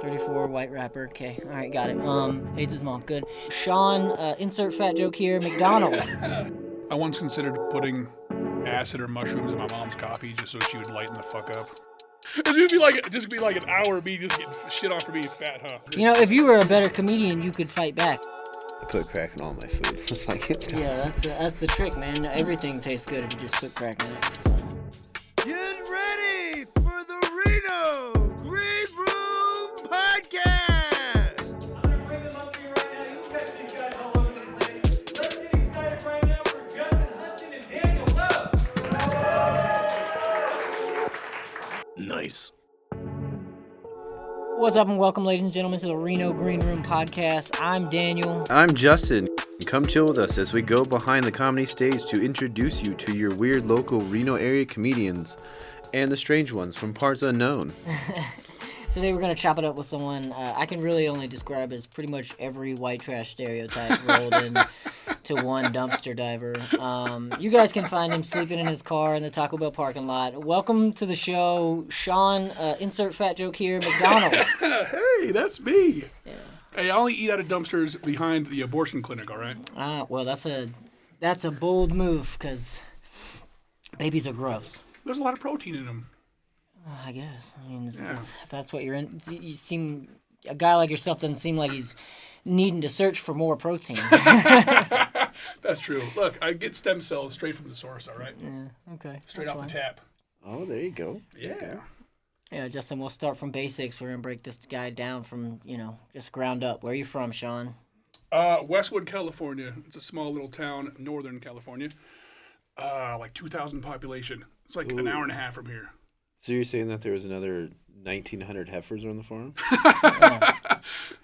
34, white rapper. Okay, all right, got it. Hates his mom. Good. Sean, insert fat joke here. McDonald. I once considered putting acid or mushrooms in my mom's coffee just so she would lighten the fuck up. It'd be like an hour of me just getting shit on for being fat, huh? You know, if you were a better comedian, you could fight back. I put crack in all my food. Yeah, that's the trick, man. Everything tastes good if you just put crack in it. So. Get ready for the Reno Green Room Podcast! I'm going to bring them up to you right now. You catch these guys all over the place. Let's get excited right now for Justin Hudson and Daniel Love. Nice. What's up and welcome, ladies and gentlemen, to the Reno Green Room Podcast. I'm Daniel. I'm Justin. Come chill with us as we go behind the comedy stage to introduce you to your weird local Reno area comedians and the strange ones from parts unknown. Today we're going to chop it up with someone I can really only describe as pretty much every white trash stereotype rolled in to one dumpster diver. You guys can find him sleeping in his car in the Taco Bell parking lot. Welcome to the show, Sean, insert fat joke here, McDonald. Hey, that's me. Yeah. Hey, I only eat out of dumpsters behind the abortion clinic, all right? Well, that's a bold move because babies are gross. There's a lot of protein in them. I guess. I mean, Yeah. if that's what you're in, you seem, a guy like yourself doesn't seem like he's needing to search for more protein. That's true. Look, I get stem cells straight from the source, all right? Yeah, okay. Straight that's off the fine. tap. Oh, there you go. Yeah. Yeah, Justin, we'll start from basics. We're going to break this guy down from, just ground up. Where are you from, Sean? Westwood, California. It's a small little town, Northern California. Like 2,000 population. It's like an hour and a half from here. So you're saying that there was another 1,900 heifers on the farm?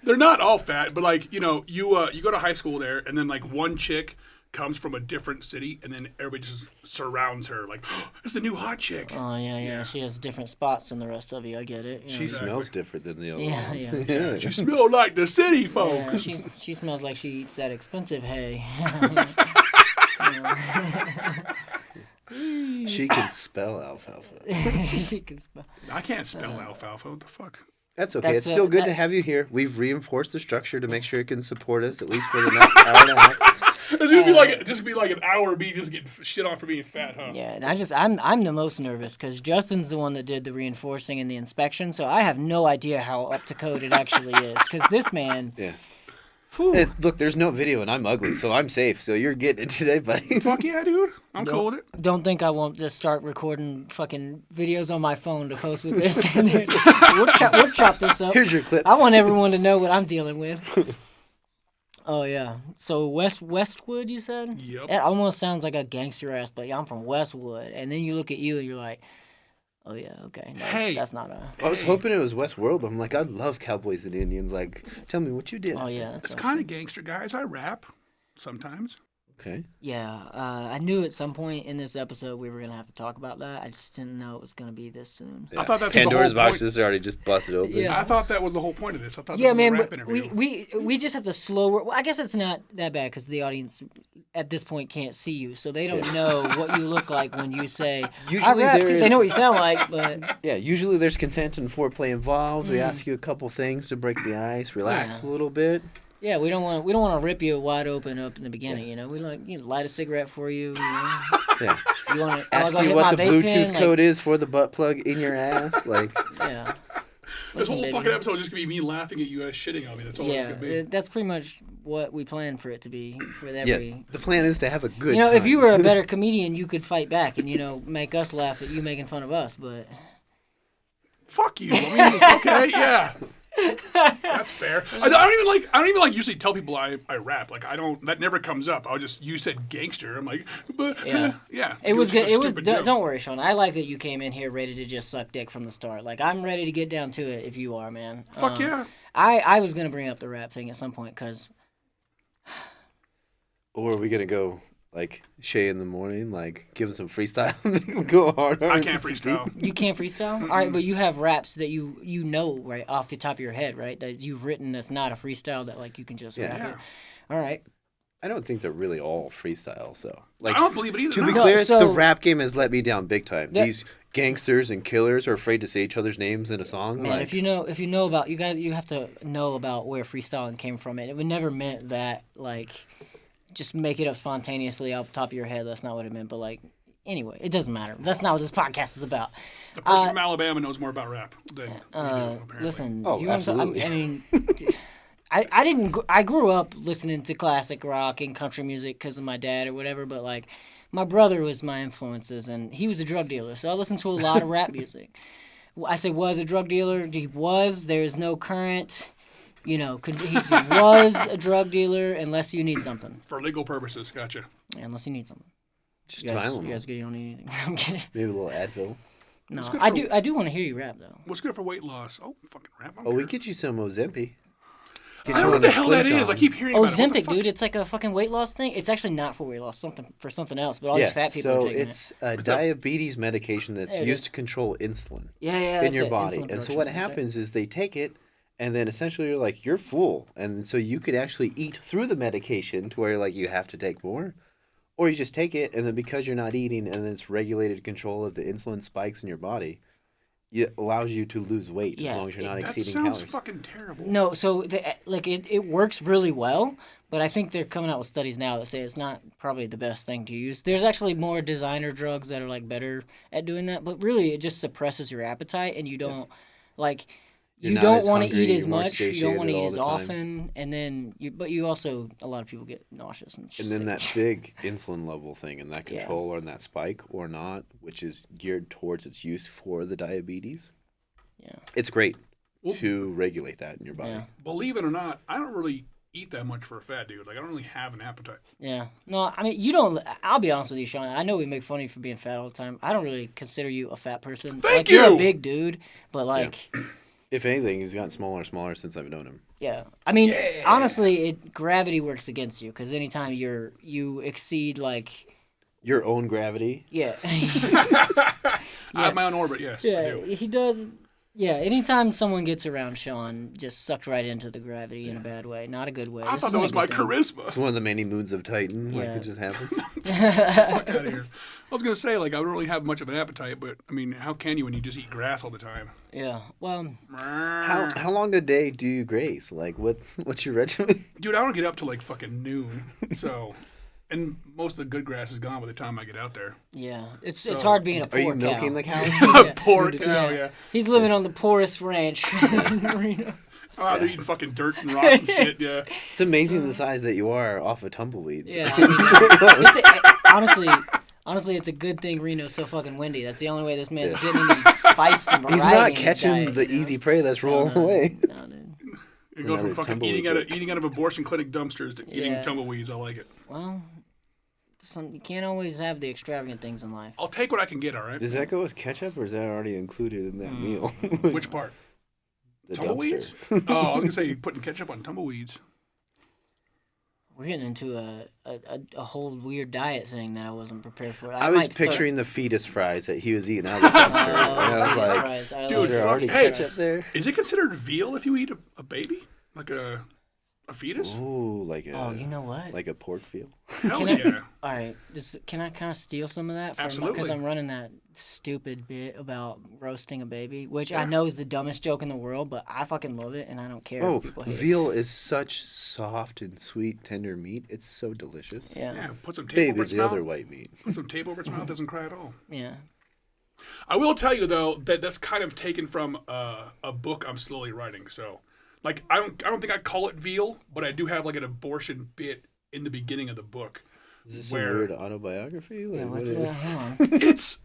They're not all fat, but like, you go to high school there, and then like one chick comes from a different city, and then everybody just surrounds her like, oh, it's the new hot chick. Oh, yeah. She has different spots than the rest of you. I get it. She smells different than the other Yeah, ones. yeah. She smelled like the city Yeah, folks. she smells like she eats that expensive hay. She can spell alfalfa. She can smell. I can't spell alfalfa. What the fuck? That's okay. That's It's still good that- to have you here. We've reinforced the structure to make sure it can support us at least for the next hour and a half. It's gonna be like an hour of me just getting shit on for being fat, huh? Yeah, and I'm the most nervous because Justin's the one that did the reinforcing and the inspection, so I have no idea how up to code it actually is. Because this man, Yeah. whew, Look, there's no video and I'm ugly, so I'm safe. So you're getting it today, buddy. Fuck yeah, dude. I'm cool with it. don't think I won't just start recording fucking videos on my phone to post with this. We'll chop this up. Here's your clips. I want everyone to know what I'm dealing with. Oh yeah. So Westwood, you said? Yep. It almost sounds like a gangster ass, but yeah, I'm from Westwood. And then you look at you and you're like, oh yeah, okay. No, Hey. that's not a. I was hoping it was Westworld. I'm like, I love cowboys and Indians. Like, tell me what you did. Oh yeah. It's kind of gangster, guys. I rap sometimes. Okay. Yeah. I knew at some point in this episode we were gonna have to talk about that. I just didn't know it was gonna be this soon. Yeah. I thought that's Pandora's the whole boxes are already just busted open. Yeah. I thought that was the whole point of this. I thought Yeah, this was man. a rap interview. We just have to slow. Well, I guess it's not that bad because the audience at this point can't see you, so they don't know what you look like when you say. Usually I rap there too. is- They know what you sound like, but Yeah, usually there's consent and foreplay involved. We ask you a couple things to break the ice, relax Yeah. a little bit. yeah, we don't want to rip you wide open up in the beginning. You know, we like light a cigarette for you. Yeah. You want to Ask you what the Bluetooth code is for the butt plug in your ass. Like, Yeah. This Listen, whole baby. fucking episode is just gonna be me laughing at you guys shitting on me. That's all it's Yeah, gonna be. that's pretty much what we planned for it to be. For yeah, every. the plan is to have a good You know, if time. you were a better comedian, you could fight back and make us laugh at you making fun of us. But Fuck you. I mean, okay, yeah. That's fair. I don't even usually tell people I rap. Like that never comes up. You said gangster. I'm like, but Yeah. yeah. it was good. just a It was. stupid joke. Don't worry, Sean. I like that you came in here ready to just suck dick from the start. Like I'm ready to get down to it if you are, man. Fuck yeah. I was gonna bring up the rap thing at some point because Or are we going to go, like, Shay in the morning, like, give him some freestyle and make him go harder? I can't freestyle. you can't freestyle. All right, but you have raps that you know right off the top of your head, right? That you've written that's not a freestyle that like you can just rap Yeah. it. All right. I don't think they're really all freestyles, though. I don't believe it either. To be no. clear, so- the rap game has let me down big time. That- These gangsters and killers are afraid to say each other's names in a song. Man, like, if you know about you have to know about where freestyling came from. It would never meant that like just make it up spontaneously off the top of your head. That's not what it meant. But like anyway, it doesn't matter. That's not what this podcast is about. The person from Alabama knows more about rap than we do, apparently. Listen, Oh, you know what I'm absolutely. saying? I mean, I didn't. I grew up listening to classic rock and country music because of my dad or whatever. But like, my brother was my influences, and he was a drug dealer, so I listened to a lot of rap music. I say was a drug dealer. He was. There is no current. He was a drug dealer unless you need something. For legal purposes, gotcha. Yeah, unless you need something. just You guys, Tylenol. you guys good? You don't need anything. I'm kidding. Maybe a little Advil. No, good I for- do. I do want to hear you rap though. What's good for weight loss? Oh, fucking rap. I don't Oh, we care. get you some Ozempic. I don't know what the hell that is. I keep hearing Oh, about it. What the Ozempic, fuck? dude, it's like a fucking weight loss thing. It's actually not for weight loss, something else. But all these fat people so are taking it's it. a diabetes medication that's There it used is. to control insulin Yeah, in your that's it, body. insulin And so production, what that's right. happens is they take it, and then essentially you're like, you're full. And so you could actually eat through the medication to where like you have to take more. Or you just take it, and then because you're not eating, and then it's regulated control of the insulin spikes in your body, it allows you to lose weight Yeah, as long as you're not That exceeding sounds calories. fucking terrible. No, so it works really well, but I think they're coming out with studies now that say it's not probably the best thing to use. There's actually more designer drugs that are like better at doing that, but really it just suppresses your appetite, and you don't like. You're You not don't as want to hungry, eat as you're more much. You don't want to satiated eat all as the time. often, and then you also a lot of people get nauseous and. And then sick. that big insulin level thing and that Yeah. control or that spike or not, which is geared towards its use for the diabetes. Yeah. It's great Well- to regulate that in your body. Yeah. Believe it or not, I don't really eat that much for a fat dude. Like, I don't really have an appetite. Yeah. No, I mean, you don't. I'll be honest with you, Sean. I know we make fun of you for being fat all the time. I don't really consider you a fat person. Thank like, You're you! a big dude, but like, If anything, he's gotten smaller and smaller since I've known him. yeah. I mean, honestly, gravity works against you because anytime you exceed like, Your own gravity. yeah, I have my own orbit, yes. I yeah, do. he does. Yeah, anytime someone gets around Sean, just sucked right into the gravity in a bad way, not a good way. I This thought isn't that a was my good thing. charisma. It's one of the many moods of Titan. Like, Yeah. it just happens. Fuck out of here. I was going to say, like, I don't really have much of an appetite, but, I mean, how can you when you just eat grass all the time? Yeah. Well, How long a day do you graze? Like, what's your regimen? Dude, I don't get up till, like, fucking noon. So, and most of the good grass is gone by the time I get out there. yeah. It's hard being a poor Are you cow. milking the cows? Poor cow, yeah. He's living on the poorest ranch in Reno. Oh, they're eating fucking dirt and rocks and shit, yeah. It's amazing the size that you are off of tumbleweeds. Yeah, I mean, honestly, it's a good thing Reno's so fucking windy. That's the only way this man's getting any spice and variety. He's not in his catching diet, the you know? easy prey that's rolling away. No, dude. You go from Another fucking tumbleweed eating out of abortion clinic dumpsters to eating Yeah. tumbleweeds. I like it. Well, you can't always have the extravagant things in life. I'll take what I can get, all right? Does that go with ketchup, or is that already included in that meal? Which part? The Tumbleweeds? dumpster. Oh, I was going to say you're putting ketchup on tumbleweeds. We're getting into a whole weird diet thing that I wasn't prepared for. I was might start- picturing the fetus fries that he was eating out of the dumpster. and I was fetus like, fries. I dude, love is there fuck- already hey, ketchup there? Is it considered veal if you eat a baby? Like a fetus? Ooh, like a Oh, you know what? like a pork veal. Hell Can I- yeah. All right, can I kind of steal some of that? Because Absolutely. I'm running that stupid bit about roasting a baby, which I know is the dumbest joke in the world, but I fucking love it, and I don't care Oh, if people hate it. veal is such soft and sweet, tender meat. It's so delicious. Yeah, Yeah, put some tape over Baby's its the mouth. other white meat. Put some tape over its mouth, doesn't cry at all. yeah. I will tell you though that that's kind of taken from a book I'm slowly writing. So, like, I don't think I call it veal, but I do have like an abortion bit in the beginning of the book. Is this Where- some weird autobiography? Like, what is- Hang on. It's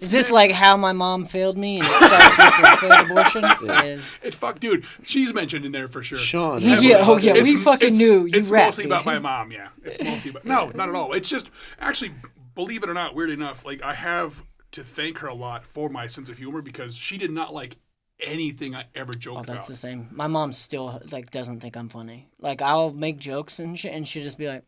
Is this like how my mom failed me, and it starts with the failed abortion? Yeah. it's fuck, dude. She's mentioned in there for sure. Sean. Yeah, have yeah, a- oh, yeah, we fucking knew. You It's rap, mostly dude. about my mom. Yeah, it's mostly about. No, not at all. It's just actually, believe it or not, weird enough, like I have to thank her a lot for my sense of humor because she did not like anything I ever Oh, joked that's about. the same. My mom still like doesn't think I'm funny. Like I'll make jokes and shit, and she'll just be like,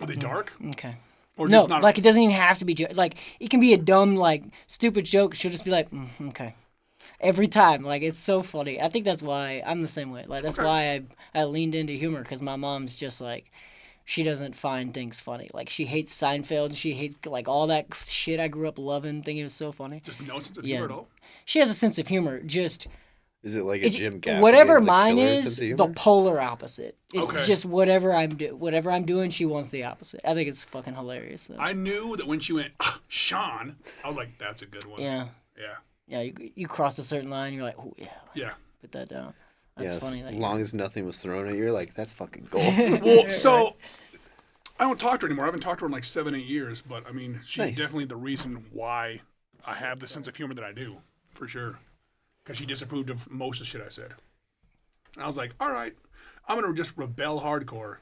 Are they dark? "Okay." Or No, just not? like it doesn't even have to be like it can be a dumb like stupid joke. She'll just be like, "Okay," every time. Like it's so funny. I think that's why I'm the same way. Like that's Okay. why I leaned into humor because my mom's just like she doesn't find things funny. Like, she hates Seinfeld. She hates, like, all that shit I grew up loving, thinking it was so funny. Just no sense of humor at all? She has a sense of humor. Just... Is it like a Jim Gaffigan? Whatever mine is, the polar opposite. It's Okay. just whatever I'm doing, she wants the opposite. I think it's fucking hilarious, though. I knew that when she went, Sean, I was like, that's a good one. Yeah. Yeah. Yeah, you cross a certain line, you're like, oh, yeah, Yeah. put that down. That's funny. As long as nothing was thrown at you, you're like, that's fucking gold. Well, so I don't talk to her anymore. I haven't talked to her in like 7-8 years, but I mean, she's Nice. definitely the reason why I have the sense of humor that I do, for sure. Because she disapproved of most of the shit I said. And I was like, all right, I'm going to just rebel hardcore,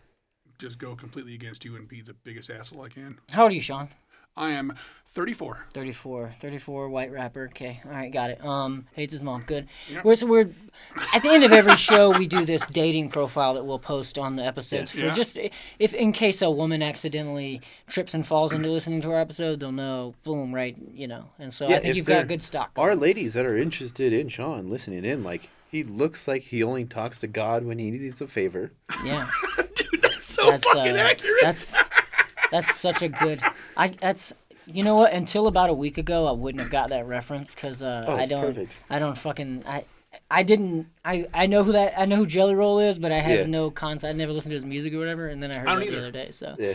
just go completely against you and be the biggest asshole I can. How old are you, Sean? I am 34. 34, white rapper. Okay, all right, got it. Hates his mom. Good. Yep. We're at the end of every show we do this dating profile that we'll post on the episodes for Yeah. just if in case a woman accidentally trips and falls into listening to our episode, they'll know. Boom, right? You know. And so I think if you've there got good stock. Are ladies that are interested in Sean listening in, like, he looks like he only talks to God when he needs a favor. Yeah. Dude, that's so fucking accurate. That's such a good. You know what? Until about a week ago, I wouldn't have got that reference because I it's don't. perfect. I don't fucking. I didn't. I know who Jelly Roll is, but I have Yeah. no concept. I never listened to his music or whatever, and then I heard don't that the either. other day. So Yeah.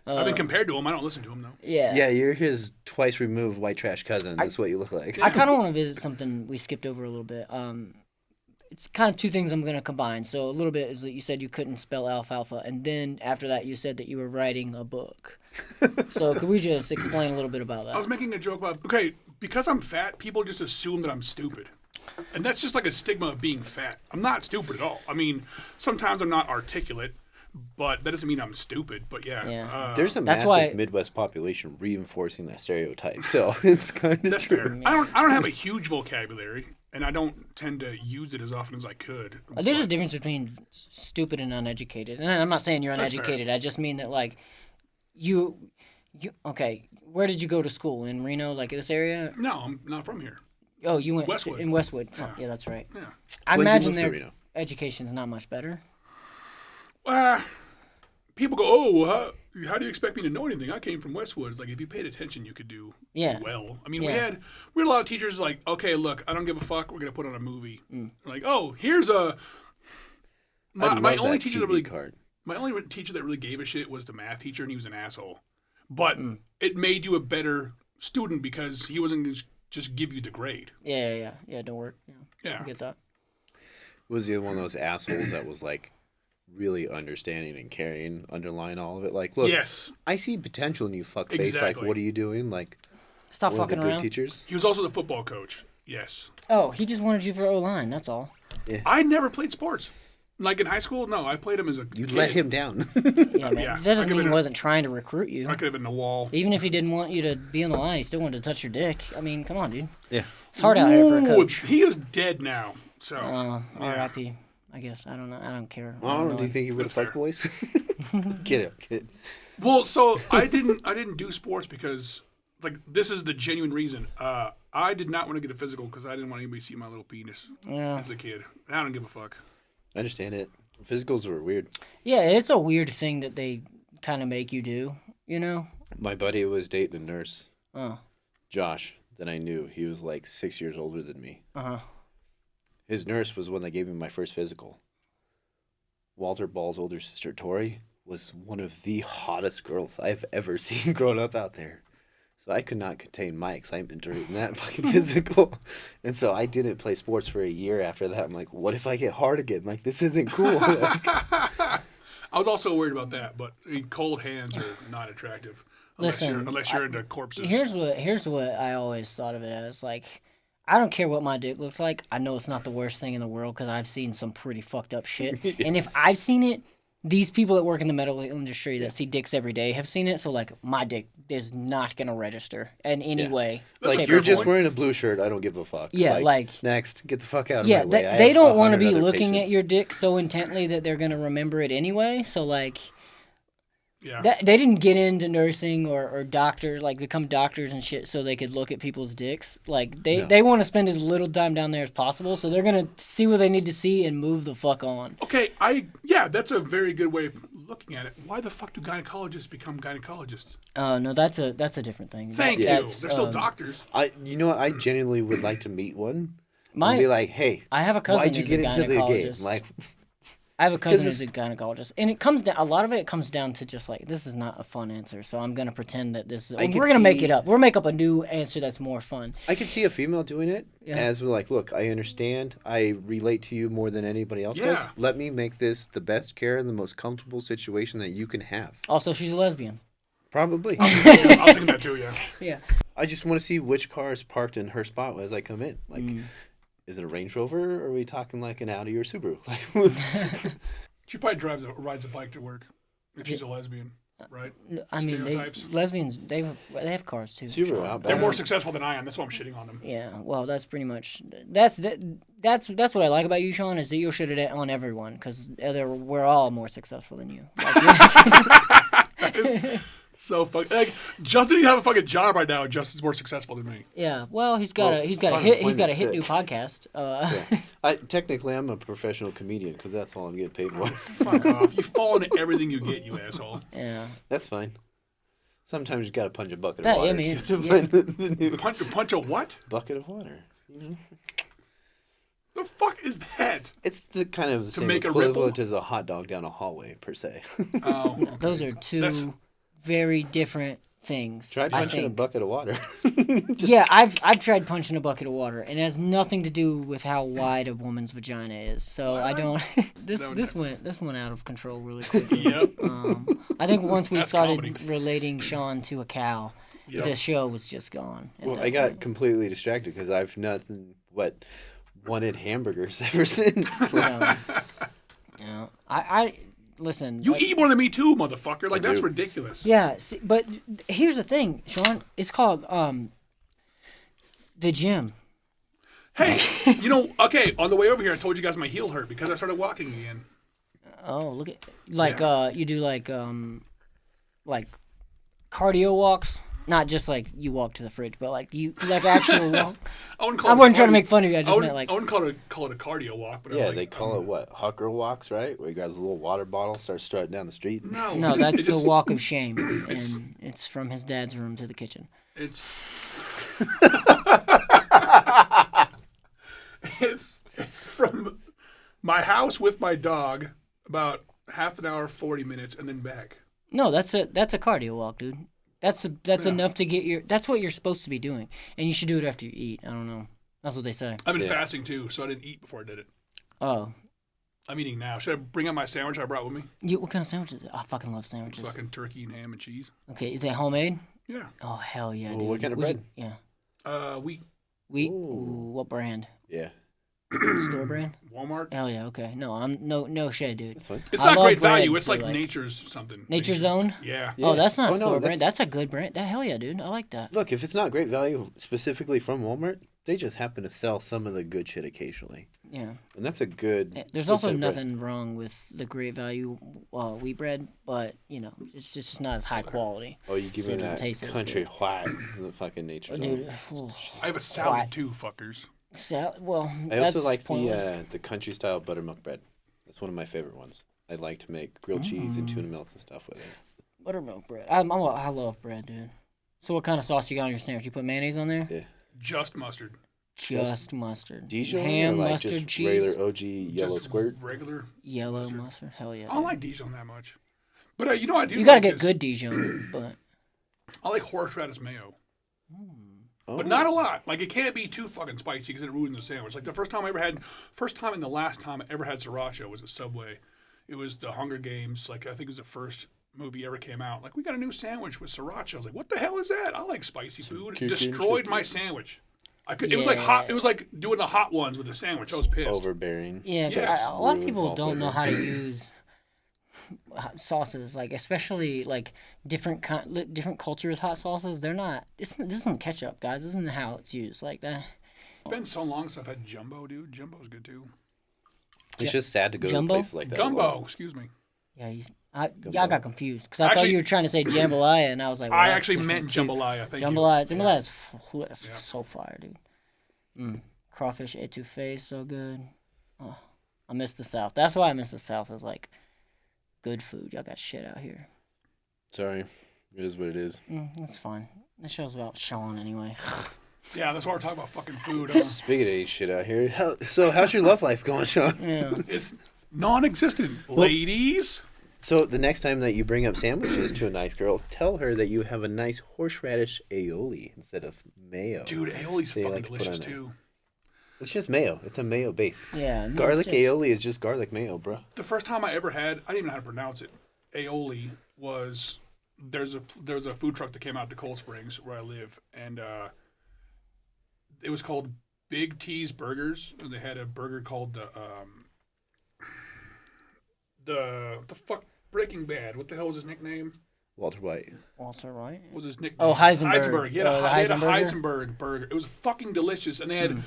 I've been compared to him. I don't listen to him, though. Yeah, you're his twice removed white trash cousin. That's what you look like. I kind of want to visit something we skipped over a little bit. It's kind of two things I'm going to combine. So a little bit is that you said you couldn't spell alfalfa, and then after that you said that you were writing a book. So could we just explain a little bit about I that? was making a joke about, okay, because I'm fat, people just assume that I'm stupid. And that's just like a stigma of being fat. I'm not stupid at all. I mean, sometimes I'm not articulate, but that doesn't mean I'm stupid. But yeah. Yeah. There's a That's massive why- Midwest population reinforcing that stereotype, so it's kind of That's fair. I don't have a huge vocabulary, and I don't tend to use it as often as I could. There's a but- difference between stupid and uneducated. And I'm not saying you're That's fair. uneducated. I just mean that, like, you okay, where did you go to school? In Reno, like this area? No, I'm not from here. Oh, you went Westwood. in Westwood. Yeah, that's right. Yeah. I When'd you imagine move to their Reno? education's not much better. People go, oh, how do you expect me to know anything? I came from Westwood. It's like, if you paid attention, you could do well. I mean, we Yeah. had a lot of teachers like, okay, look, I don't give a fuck. We're going to put on a movie. Like, oh, here's a... My only teacher that really... card. My only teacher that really gave a shit was the math teacher, and he was an asshole. But it made you a better student because he wasn't going to just give you the grade. Yeah, don't work. Yeah. I get that. Was he one of those assholes that was like really understanding and caring, underlying all of it? Like, look, Yes. I see potential in you, fuckface. Like, Exactly. what are you doing? Like, Stop one of the fucking good around. teachers. He was also the football coach. Yes. Oh, he just wanted you for O-line, that's all. I never played sports. Like in high school, no, I played him as a You kid. let him down. Yeah, man. Yeah, That doesn't I mean he could've- wasn't trying to recruit you. I could have been the wall. Even if he didn't want you to be on the line, he still wanted to touch your dick. I mean, come on, dude. Yeah. It's hard out here for a Ooh, coach. he is dead now. So R.I.P. I guess. I don't know. I don't care. I Oh, don't know. do you think he would have That's fucked boys? Get it. Well, so I didn't do sports because like this is the genuine reason. I did not want to get a physical because I didn't want anybody to see my little penis Yeah. as a kid. I don't give a fuck. I understand it. Physicals were weird. Yeah, it's a weird thing that they kind of make you do, you know? My buddy was dating a nurse, Oh. Josh, that I knew. He was like 6 years older than me. Uh-huh. His nurse was one that gave me my first physical. Walter Ball's older sister, Tori, was one of the hottest girls I've ever seen growing up out there. So I could not contain my excitement during that fucking physical. And so I didn't play sports for a year after that. I'm like, what if I get hard again? Like, this isn't cool. Like, I was also worried about that, but cold hands are not attractive. Listen, unless you're into corpses. Here's what I always thought of it as. Like, I don't care what my dick looks like. I know it's not the worst thing in the world because I've seen some pretty fucked up shit. And if I've seen it, these people that work in the medical industry that see dicks every day have seen it. So, like, my dick is not going to register in any way. like shape, you're or just form. wearing a blue shirt. I don't give a fuck. Yeah, like- next, get the fuck out of Yeah, my way. I they have don't want to 100 be other looking at patients. your dick so intently that they're going to remember it anyway. So, like... Yeah. They didn't get into nursing or doctors, like become doctors and shit so they could look at people's dicks. Like, they want to spend as little time down there as possible, so they're going to see what they need to see and move the fuck on. Okay, that's a very good way of looking at it, why the fuck do gynecologists become gynecologists? No, that's a different thing. Thank you. That's, They're still doctors. You know what? I genuinely would like to meet one. My- And be like, hey, I have a cousin why'd you who's get a into the game? gynecologist. Like, I have a cousin 'Cause who's a gynecologist, and it comes down. A lot of it comes down to just like this is not a fun answer, so I'm gonna pretend that this. I could We're gonna make see- it up. We'll make up a new answer that's more fun. I could see a female doing it Yeah. as like, look, I understand. I relate to you more than anybody else does. Yeah. Let me make this the best care and the most comfortable situation that you can have. Also, she's a lesbian. Probably. I was thinking that too, yeah. Yeah. I just want to see which car is parked in her spot as I come in. Like, is it a Range Rover or are we talking like an Audi or Subaru? Like, She probably rides a bike to work if she's a lesbian, right? I mean, Stereotypes. lesbians they have cars too. Subaru, Sean. how They're bad? more successful than I am. That's why I'm shitting on them. Yeah, well, that's pretty much that's what I like about you, Sean, is that you'll shit it on everyone because we're all more successful than you. Like, So fuck. Like Justin, you have a fucking job right now. and Justin's more successful than me. yeah, well, he's got Well, a fun hit employment's new sick. podcast. Technically, I'm a professional comedian because that's all I'm getting paid for. Fuck off. You fall into everything you get, you asshole. Yeah, That's fine. Sometimes you gotta punch a bucket That- of water. I mean, to yeah. find the new Punch a what? bucket of water. You know, The fuck is that? it's the kind of the same make a ripple? equivalent as a hot dog down a hallway per se. Oh, those are two That's- very different things. Try I punching a think. bucket of water. Yeah, I've tried punching a bucket of water, and it has nothing to do with how wide a woman's vagina is. So I don't. This went out of control really quickly. yep. I think once we That's started comedy. relating Sean to a cow, Yep. the show was just gone. at Well, that I got point. completely distracted because I've wanted hamburgers ever since. Yeah. I listen. You like- eat more than me too, motherfucker. Like that's do. ridiculous. Yeah, see, but here's the thing, Sean. It's called the gym. Hey, okay, on the way over here, I told you guys my heel hurt because I started walking again. Oh, look at you do like cardio walks, not just like you walk to the fridge, but like you like actual walk. I wouldn't I wasn't trying to make fun of you. I just meant like I wouldn't call it a cardio walk, but Yeah, I'm they like, call it what? Hawker walks, right? Where you guys a little water bottle start strutting down the street. no, it that's the just- walk of shame, and it's from his dad's room to the kitchen. It's it's from my house with my dog about half an hour, 40 minutes, and then back. No, that's a cardio walk, dude. That's enough to get your. That's what you're supposed to be doing, and you should do it after you eat. I don't know. That's what they say. I've been Yeah. fasting too, so I didn't eat before I did it. Oh, I'm eating now. Should I bring out my sandwich I brought with me? what kind of sandwiches? I fucking love sandwiches. Fucking turkey and ham and cheese. Okay, is it homemade? Yeah. Oh hell yeah, Ooh, dude. what kind of Would bread? Yeah. Wheat. Wheat. Ooh. Ooh, what brand? Yeah, Store brand? Walmart. Hell yeah. Okay. No, I'm no shit, dude. that's fine. It's I not love great value. bread, It's so, like like- Nature's something. Nature's Own. Yeah. Yeah. Oh, that's not Oh, no, store brand. that's- That's a good brand. Hell yeah, dude. I like that. Look, if it's not great value specifically from Walmart, they just happen to sell some of the good shit occasionally, Yeah. and that's a good. There's good also set of bread. nothing wrong with the great value wheat bread, but it's just not as high quality. Oh, you give so me it doesn't that taste as country good. white, the fucking nature. Dude, ooh. I have a salad What? too, fuckers. Well, I that's also like pointless. the country style buttermilk bread. That's one of my favorite ones. I like to make grilled cheese and tuna melts and stuff with it. Buttermilk bread. I love bread, dude. So what kind of sauce you got on your sandwich? You put mayonnaise on there? Yeah. Just mustard. Just mustard. Dijon Ham, or like mustard, just cheese, regular OG yellow Just squirt. Regular. yellow mustard. Hell yeah. I don't dude. like Dijon that much. But I do. You gotta like get is- good Dijon, but I like horseradish mayo. Oh. But not a lot. Like it can't be too fucking spicy because it ruins the sandwich. Like the first time and the last time I ever had sriracha was at Subway. It was the Hunger Games. Like I think it was the first movie ever came out. Like we got a new sandwich with sriracha. I was like, what the hell is that? I like spicy food. It destroyed my sandwich. It was like hot. It was like doing the hot ones with the sandwich. I was pissed. Overbearing. yeah, but Yes. a lot of Ruins people all don't know flavor. how to use hot sauces, like especially like different cultures hot sauces. They're not. This isn't ketchup, guys. This isn't how it's used. Like that. It's been so long since I've had jumbo, dude. Jumbo's good too. It's just sad to go Jumbo? to places like that. Gumbo, excuse me. Yeah, I got confused because I thought Actually- you were trying to say jambalaya, and I was like, well, I that's actually different meant too. jambalaya. Thank Jambalaya, you. jambalaya is that's Yeah. so fire, dude. Crawfish etouffee, so good. Oh, I miss the South. That's why I miss the South. Is like good food. Y'all got shit out here. Sorry. It is what it is. That's fine. This show's about Sean anyway. Yeah, that's why we're talking about fucking food. Huh? Speaking of eat shit out here, how's your love life going, Sean? Yeah. It's non-existent, ladies. So the next time that you bring up sandwiches to a nice girl, tell her that you have a nice horseradish aioli instead of mayo. Dude, aioli's They fucking like to put delicious on too. It's just mayo. It's a mayo based. Yeah. no, Garlic just- aioli is just garlic mayo, bro. The first time I ever had, I didn't even know how to pronounce it. Aioli was there's a food truck that came out to Cold Springs where I live, and it was called Big T's Burgers, and they had a burger called the fuck Breaking Bad. What the hell was his nickname? Walter White. Walter, right? What was his nickname? Oh, Heisenberg. Heisenberg. He had, Oh, the they had a Heisenberger? Heisenberg burger. It was fucking delicious, and they had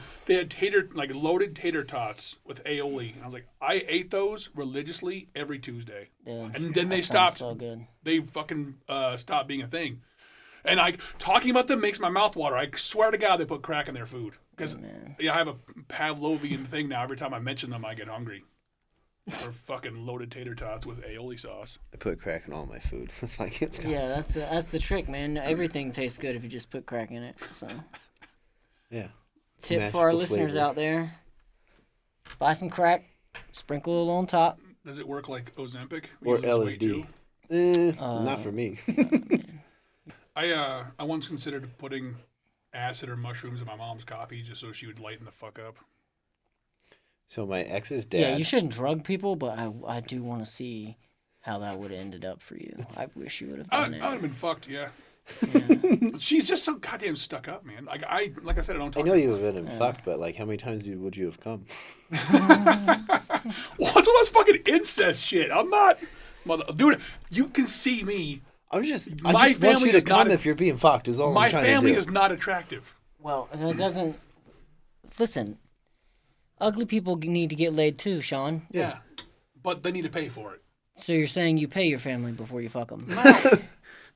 loaded tater tots with aioli. And I was like, I ate those religiously every Tuesday, Dude, and then they that sounds stopped. So good. They fucking stopped being a thing. And talking about them makes my mouth water. I swear to God, they put crack in their food. Because I have a Pavlovian thing now. Every time I mention them, I get hungry. For fucking loaded tater tots with aioli sauce. I put crack in all my food. That's why I can't stop. Yeah, that's the trick, man. Everything tastes good if you just put crack in it. So, Yeah. tip for our magical listeners flavor. out there: buy some crack, sprinkle a little on top. Does it work like Ozempic? Or You lose weight LSD. too? Not for me. I once considered putting acid or mushrooms in my mom's coffee just so she would lighten the fuck up. So my ex's dad. Yeah, you shouldn't drug people, but I do want to see how that would have ended up for you. I wish you would have I done would it. have been fucked, yeah. Yeah. She's just so goddamn stuck up, man. Like I said, I don't I talk. know you have been fucked, but like, how many times would you have come? What's all this fucking incest shit? I'm not, dude. You can see me. I just My want family you to is not come a- if you're being fucked. Is all My I'm trying family to do. is not attractive. Well, it doesn't. Listen, ugly people need to get laid too, Sean. Yeah, but they need to pay for it. So you're saying you pay your family before you fuck them?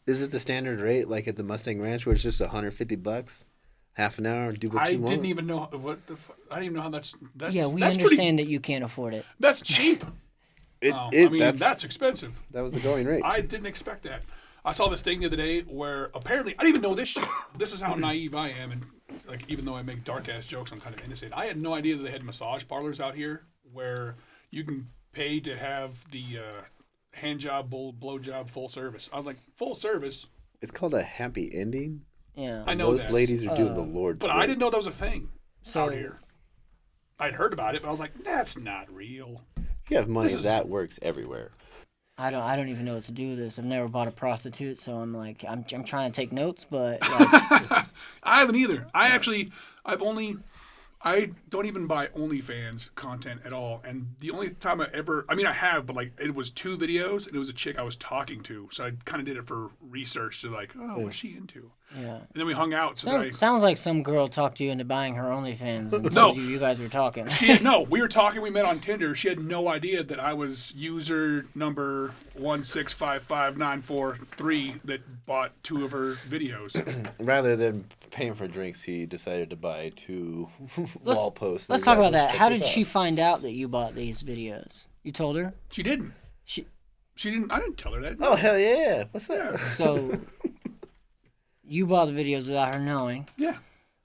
Is it the standard rate like at the Mustang Ranch where it's just $150, half an hour, do what I you want? didn't even know what the. I didn't even know how that's. Yeah, we that's understand that you can't afford it. That's cheap. I mean, that's expensive. That was the going rate. I didn't expect that. I saw this thing the other day where apparently I didn't even know this shit. This is how naive I am, and like even though I make dark ass jokes, I'm kind of innocent. I had no idea that they had massage parlors out here where you can pay to have the hand job, blow job, full service. I was like, full service? It's called a happy ending. Yeah. I know Those that, ladies are doing the Lord's but work. I didn't know that was a thing So- out here. I'd heard about it, but I was like, that's not real. If you have money, This is- that works everywhere. I don't even know what to do with this. I've never bought a prostitute, so I'm like I'm trying to take notes, but like, I haven't either. I don't even buy OnlyFans content at all. And the only time I have, but like it was 2 videos and it was a chick I was talking to. So I kind of did it for research to like, oh, what's she into? yeah. And then we hung out. Sounds like some girl talked you into buying her OnlyFans and No. told you guys were talking. We were talking, we met on Tinder. She had no idea that I was user number 1655943 that bought 2 of her videos. Rather than paying for drinks, he decided to buy 2 wall posts. Let's talk about that. How did she find out that you bought these videos? You told her? She didn't. She I didn't tell her that. Oh, hell yeah. What's that? so you bought the videos without her knowing. Yeah.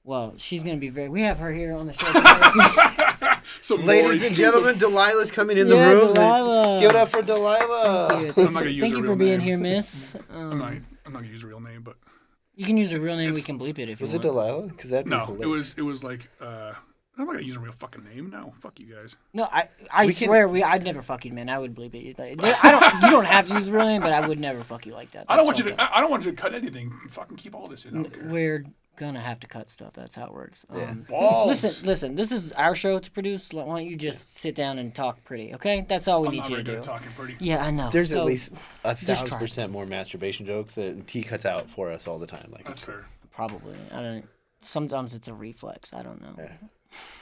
Well, she's gonna be very. We have her here on the show. today. Some Ladies noise. and gentlemen, Delilah's coming in the Yeah, room. Delilah. Give it up for Delilah. I'm not gonna use Thank her you real for being name. here, Miss. I'm not gonna use her real name, but You can use her real name. We can bleep it if you Was it want. Delilah? Because that'd be no, hilarious. it was like I'm not gonna use a real fucking name. No, fuck you guys. No, I swear I'd never fuck you, man. I would bleep it. You don't have to use a real name, but I would never fuck you like that. I don't want That's you to. I don't want you to cut anything. Fucking keep all this in. I don't care. We're gonna have to cut stuff. That's how it works. Balls. Listen. This is our show to produce. Why don't you just sit down and talk pretty? Okay, that's all we I'm need not you very to good do. at talking pretty. Yeah, I know. There's So, at least just try. 1,000% more masturbation jokes that he cuts out for us all the time. Like That's it's fair. probably. I don't. Sometimes it's a reflex. I don't know. Yeah.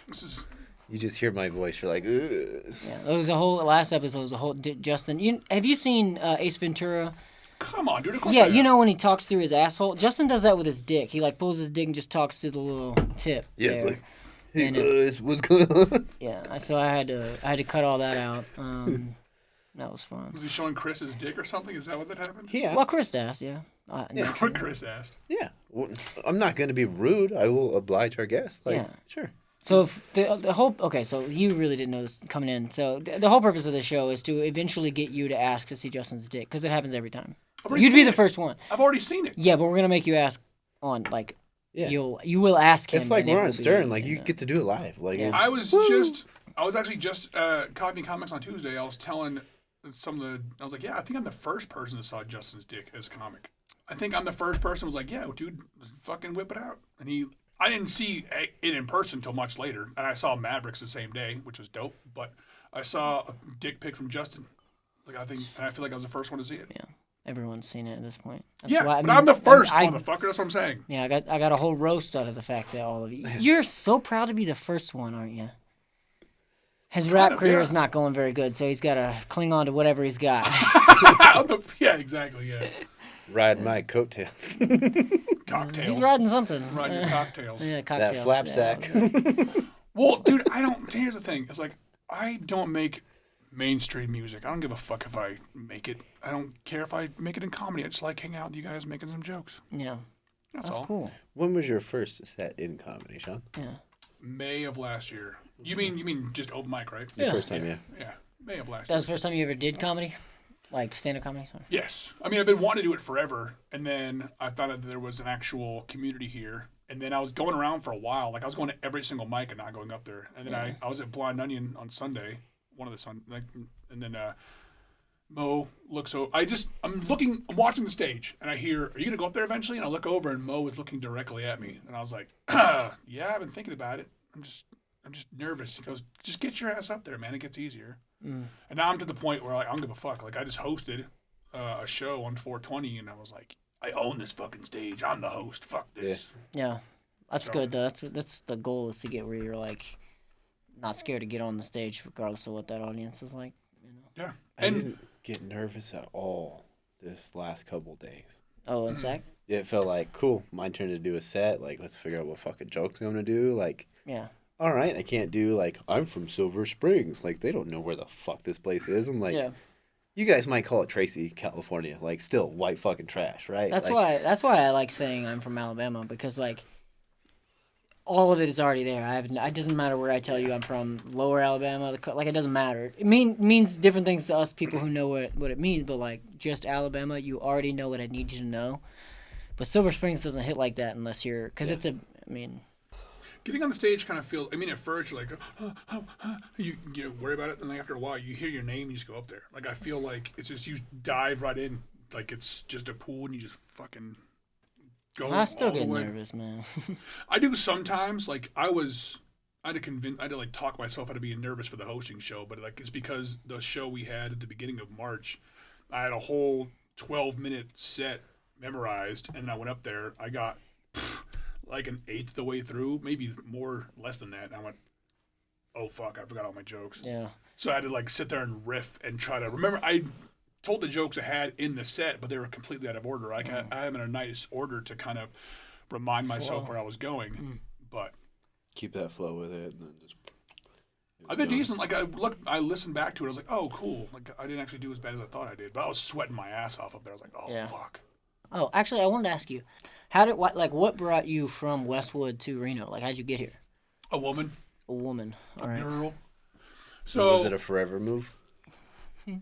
This is. You just hear my voice, you're like, ugh. Yeah, it was a whole. Last episode was a whole. Justin, have you seen Ace Ventura? Come on, dude. Of course Yeah, I you am. know when he talks through his asshole. Justin does that with his dick. He like pulls his dick and just talks through the little tip. Yeah, it's there. like, hey And, guys, what's going on? Yeah, so I had to cut all that out. That was fun. Was he showing Chris his dick or something? Is that what that happened? He asked. Well, Chris asked, yeah. What Chris asked. Yeah. Well, I'm not going to be rude. I will oblige our guest. Like, Yeah. Sure. So if the whole so you really didn't know this coming in. So the whole purpose of the show is to eventually get you to ask to see Justin's dick because it happens every time. You'd be the first one. I've already seen it. Yeah, but we're gonna make you ask on like you will ask him. It's like and it we're will on be Stern. Like, you in get to do it live. Like, Yeah. I was actually just Coffee and Comics on Tuesday. I was telling I was like, yeah, I think I'm the first person that saw Justin's dick as a comic. I think I'm the first person who was like, yeah, dude, fucking whip it out. And I didn't see it in person until much later. And I saw Mavericks the same day, which was dope. But I saw a dick pic from Justin. I feel like I was the first one to see it. Yeah, everyone's seen it at this point. That's Yeah, why, but I'm the first I- motherfucker. That's what I'm saying. Yeah, I got a whole roast out of the fact that all of you. You're so proud to be the first one, aren't you? His rap career is not going very good, so he's got to cling on to whatever he's got. Yeah, exactly. Yeah, ride my coattails. cocktails. He's riding something. Riding your cocktails. Yeah, cocktails. That flap yeah. sack. Well, dude, here's the thing. It's like, I don't make mainstream music. I don't give a fuck if I make it. I don't care if I make it in comedy. I just like hanging out with you guys making some jokes. Yeah, That's that's all. cool. When was your first set in comedy, Sean? Yeah. May of last year. You mean just open mic, right? Your first time, yeah. Yeah. May of last That year. was the first time you ever did comedy? Like stand-up comedy? Sorry. Yes. I mean, I've been wanting to do it forever, and then I found out that there was an actual community here, and then I was going around for a while. Like, I was going to every single mic and not going up there. And then I was at Blind Onion on Sunday, and then Mo looks over. I'm watching the stage, and I hear, "Are you gonna go up there eventually?" And I look over, and Mo is looking directly at me, and I was like, "Yeah, I've been thinking about it. I'm just nervous." He goes, "Just get your ass up there, man. It gets easier." And now I'm to the point where I don't give a fuck. Like, I just hosted a show on 420, and I was like, I own this fucking stage. I'm the host. Fuck this. Yeah, that's So- good though. That's the goal, is to get where you're like not scared to get on the stage, regardless of what that audience is like. You know. Yeah. I And didn't get nervous at all this last couple days. Oh, and Sac? Yeah, it felt like, cool, my turn to do a set. Like, let's figure out what fucking jokes I'm going to do. Like, Yeah. all right, I can't do, like, I'm from Silver Springs. Like, they don't know where the fuck this place is. I'm like, Yeah. you guys might call it Tracy, California. Like, still white fucking trash, right? That's like, why I like saying I'm from Alabama, because like all of it is already there. It doesn't matter where I tell you I'm from, Lower Alabama, like it doesn't matter. It means different things to us people who know what it means, but like just Alabama, you already know what I need you to know. But Silver Springs doesn't hit like that unless you're, because it's getting on the stage kind of feels, at first you're like, you worry about it, and then after a while you hear your name and you just go up there. Like, I feel like it's just, you dive right in. Like, it's just a pool and you just fucking go I still all the get way. nervous, man. I do sometimes. Like, I had to like talk myself out of being nervous for the hosting show, but like, it's because the show we had at the beginning of March, I had a whole 12-minute set memorized, and I went up there. I got like an eighth of the way through, maybe less than that. And I went, oh fuck, I forgot all my jokes. Yeah. So I had to like sit there and riff and try to remember. I told the jokes I had in the set, but they were completely out of order. I have them in a nice order to kind of remind myself where I was going. But keep that flow with it. And then just. I did decent. Like, I listened back to it. I was like, oh, cool. Like, I didn't actually do as bad as I thought I did. But I was sweating my ass off up there. I was like, oh, Yeah. fuck. Oh, actually, I wanted to ask you, what brought you from Westwood to Reno? Like, how'd you get here? A woman, A woman. All right. girl. So So, was it a forever move? what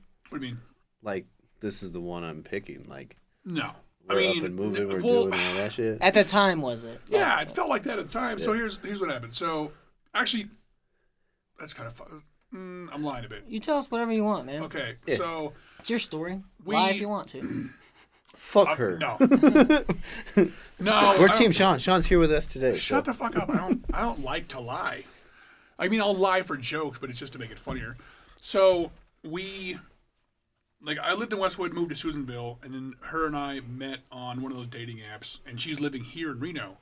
do you mean? Like, this is the one I'm picking. Like, No. we're up and moving, we're doing all that shit. At the time, was it? Yeah, it felt like that at the time. So Yeah. here's what happened. So, actually, that's kind of fun. I'm lying a bit. You tell us whatever you want, man. Okay, Yeah. so It's your story. We- Lie if you want to. Fuck her. no, no. We're I Team don't- Sean. Sean's here with us today. Shut so. the fuck up. I don't like to lie. I mean, I'll lie for jokes, but it's just to make it funnier. So I lived in Westwood, moved to Susanville, and then her and I met on one of those dating apps, and she's living here in Reno.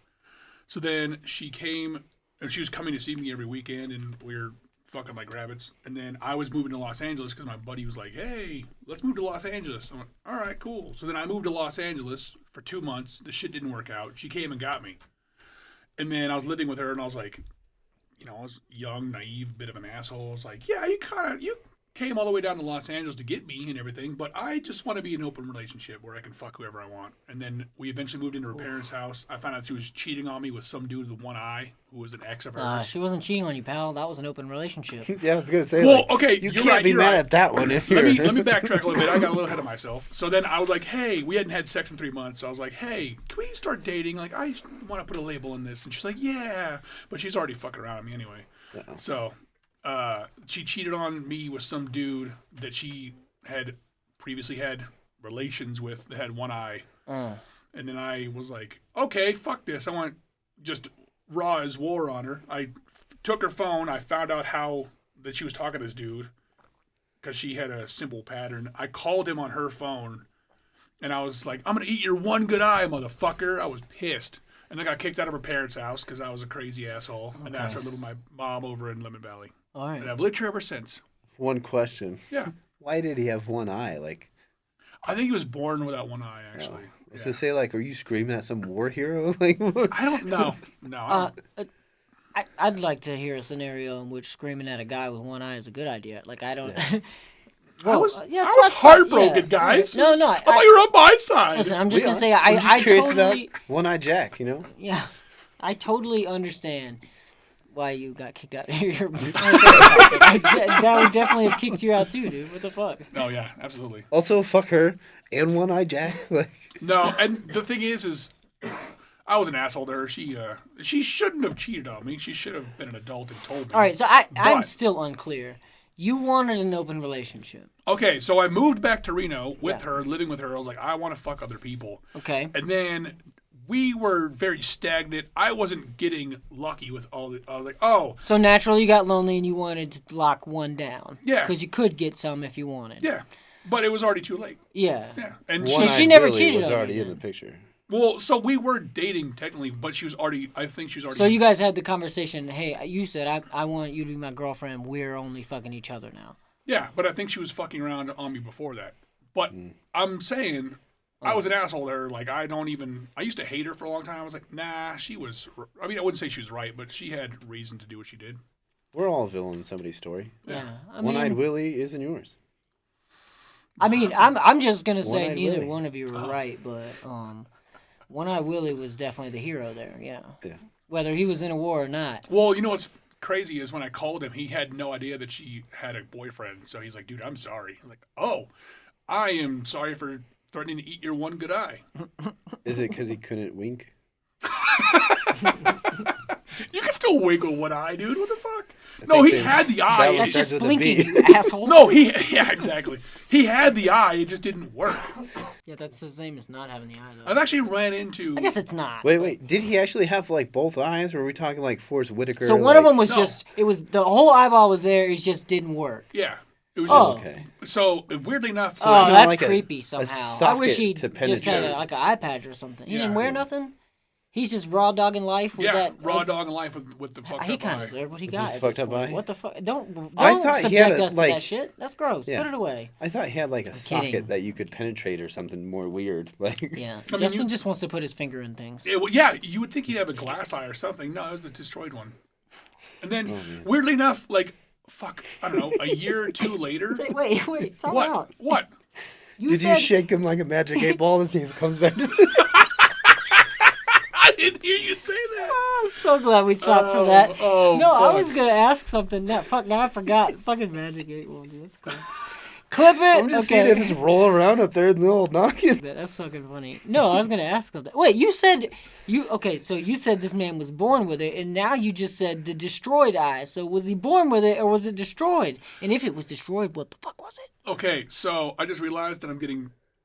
So then she was coming to see me every weekend, and we were fucking like rabbits. And then I was moving to Los Angeles because my buddy was like, hey, let's move to Los Angeles. I went, all right, cool. So then I moved to Los Angeles for 2 months. The shit didn't work out. She came and got me. And then I was living with her, and I was like, I was young, naive, bit of an asshole. I was like, yeah, you came all the way down to Los Angeles to get me and everything, but I just want to be in an open relationship where I can fuck whoever I want. And then we eventually moved into her parents' house. I found out she was cheating on me with some dude with one eye who was an ex of hers. She wasn't cheating on you, pal. That was an open relationship. Yeah, I was gonna say. Well, like, okay, you you're can't right, be you're mad right. at that one if Let you're. me backtrack a little bit. I got a little ahead of myself. So then I was like, hey, we hadn't had sex in 3 months. So I was like, hey, can we start dating? Like, I want to put a label in this. And she's like, yeah. But she's already fucking around with me anyway. Uh-oh. So she cheated on me with some dude that she had previously had relations with that had one eye. And then I was like, okay, fuck this. I want just raw as war on her. I took her phone. I found out how that she was talking to this dude because she had a simple pattern. I called him on her phone, and I was like, I'm going to eat your one good eye, motherfucker. I was pissed. And I got kicked out of her parents' house because I was a crazy asshole. And then I started living with my mom over in Lemon Valley. All right. And I've lived here ever since. One question. Yeah. Why did he have one eye? Like, I think he was born without one eye, actually. I was gonna say, like, are you screaming at some war hero? Like, what? I don't know. No. I'd like to hear a scenario in which screaming at a guy with one eye is a good idea. Like, I don't. I was that's fine, heartbroken, yeah. guys. No, I thought you were on my side. Listen, I'm just We gonna are. say I'm just I curious totally about One-Eye Jack. You know. yeah, I totally understand why you got kicked out of your. That would definitely have kicked you out too, dude. What the fuck? Oh, yeah, absolutely. Also, fuck her and One-Eye Jack. Like, No, and the thing is I was an asshole to her. She shouldn't have cheated on me. She should have been an adult and told me. All right, so I'm But- still unclear. You wanted an open relationship, Okay, so I moved back to Reno with her, living with her. I was like, I want to fuck other people. okay? And then we were very stagnant. I wasn't getting lucky with all the. I was like, oh, So naturally, you got lonely and you wanted to lock one down. Yeah. Because you could get some if you wanted. yeah. But it was already too late. Yeah. Yeah. And So One-Eyed she never Willie cheated was on you already in then? the picture. well, so we were dating technically, but she was already. I think she was already. So you guys had the conversation. Hey, you said I want you to be my girlfriend. We're only fucking each other now. Yeah, but I think she was fucking around on me before that. But I'm saying I was an asshole to her. Like, I used to hate her for a long time. I was like, nah, she was, I mean, I wouldn't say she was right, but she had reason to do what she did. We're all villains in somebody's story. Yeah. I One-Eyed mean, Willie isn't yours. I'm just gonna say One-Eyed neither Willie. one of you were right, but One-Eyed Willie was definitely the hero there. Yeah. Yeah. Whether he was in a war or not. Well, you know what's crazy is when I called him, he had no idea that she had a boyfriend. So he's like, dude, I'm sorry. I'm like, oh, I am sorry for threatening to eat your one good eye. Is it because he couldn't wink? You can still wink with one eye, dude. What the fuck? No, he they- had the that eye. was- That's It starts just with a blinking, B. you asshole. no, yeah, exactly. He had the eye. It just didn't work. Yeah, that's the same as not having the eye though. I've actually ran into. I guess it's not. Wait. Did he actually have like both eyes, or were we talking like Forrest Whitaker? So one of them was No. just it was the whole eyeball was there. It just didn't work. Yeah. It was Oh. just. Okay. So weirdly enough. Oh, you know, that's like a creepy somehow. I socket wish he to just had penetrate. like an eye patch or something. He Yeah. didn't wear nothing. He's just raw dogging life with yeah, that. raw dog in life with the fucked He up kind eye. of deserved what he With got. his at fucked this up point. eye? What the fuck? Don't I thought he subject had a, us to like- that shit. That's gross. Yeah. Put it away. I thought he had like a kidding. socket that you could penetrate or something more weird. Like, Yeah, mean, Justin you- just wants to put his finger in things. Yeah, you would think he'd have a glass eye or something. No, it was the destroyed one. And then, man. weirdly enough, like, I don't know, a year or two later. Wait, time out. What? did said, you shake him like a magic 8 ball to see if it comes back to sleep? I didn't hear you say that. I'm so glad we stopped for that. Oh, No, I fuck. was gonna ask something. Now I forgot. Fucking Magic 8 Ball, dude. That's cool. Clip it. I'm just seeing if it's rolling around up there in the little noggin. That's fucking funny. No, I was gonna ask something. Wait, you said so you said this man was born with it, and now you just said the destroyed eye. So was he born with it, or was it destroyed? And if it was destroyed, what the fuck was it? Okay, so I just realized that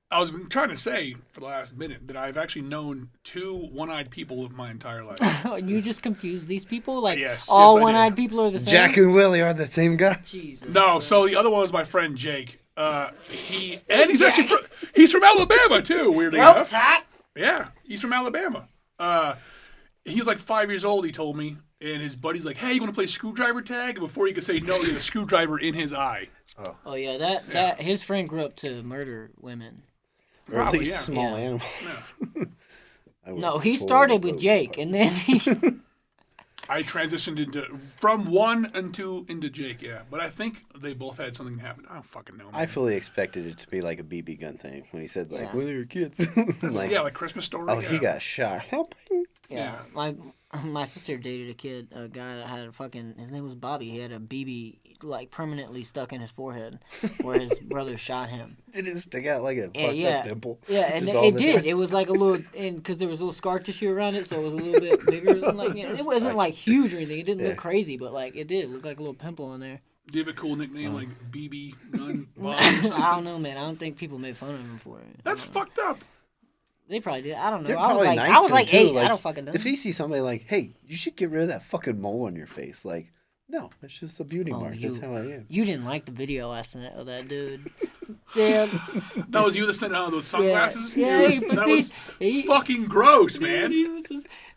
I was trying to say for the last minute that I've actually known 2 one-eyed people my entire life. You just confused these people? Like Yes, all yes, I one-eyed did. people are the same? Jack and Willie are the same guy. Jesus. No, so the other one was my friend Jake. He's actually he's from Alabama too, weirdly enough. Yeah, he's from Alabama. He was like 5 years old, he told me, and his buddy's like, "Hey, you want to play screwdriver tag?" And before he could say no, he had a screwdriver in his eye. Oh yeah, that his friend grew up to murder women. Or at Probably, least yeah. small Yeah. animals. I would No, he totally started go with Jake, and then he. I transitioned from one into Jake, yeah. But I think they both had something happen. I don't fucking know, man. I fully expected it to be like a BB gun thing when he said, like, when they were kids. like, yeah, like Christmas Story. oh, yeah. he got shot. Helping. Yeah, my sister dated a guy that had his name was Bobby. He had a BB like permanently stuck in his forehead, where his brother shot him. Did it stick out like a fucked up pimple? Yeah, and Just all it the did. time? It was like a little, because there was a little scar tissue around it, so it was a little bit bigger. Than like, it wasn't like huge or anything. It didn't look crazy, but like it did look like a little pimple on there. Do you have a cool nickname like BB Gun Bob? I don't know, man. I don't think people made fun of him for it. That's fucked up. They probably did. I don't know. They're I was probably like, nice I was to like him, too. 8. I don't fucking know. If you see somebody like, hey, you should get rid of that fucking mole on your face, like, no, that's just a beauty mark. That's how I am. You didn't like the video I sent of that dude. Damn. That was you that sent out those sunglasses? Yeah, that was fucking gross, man.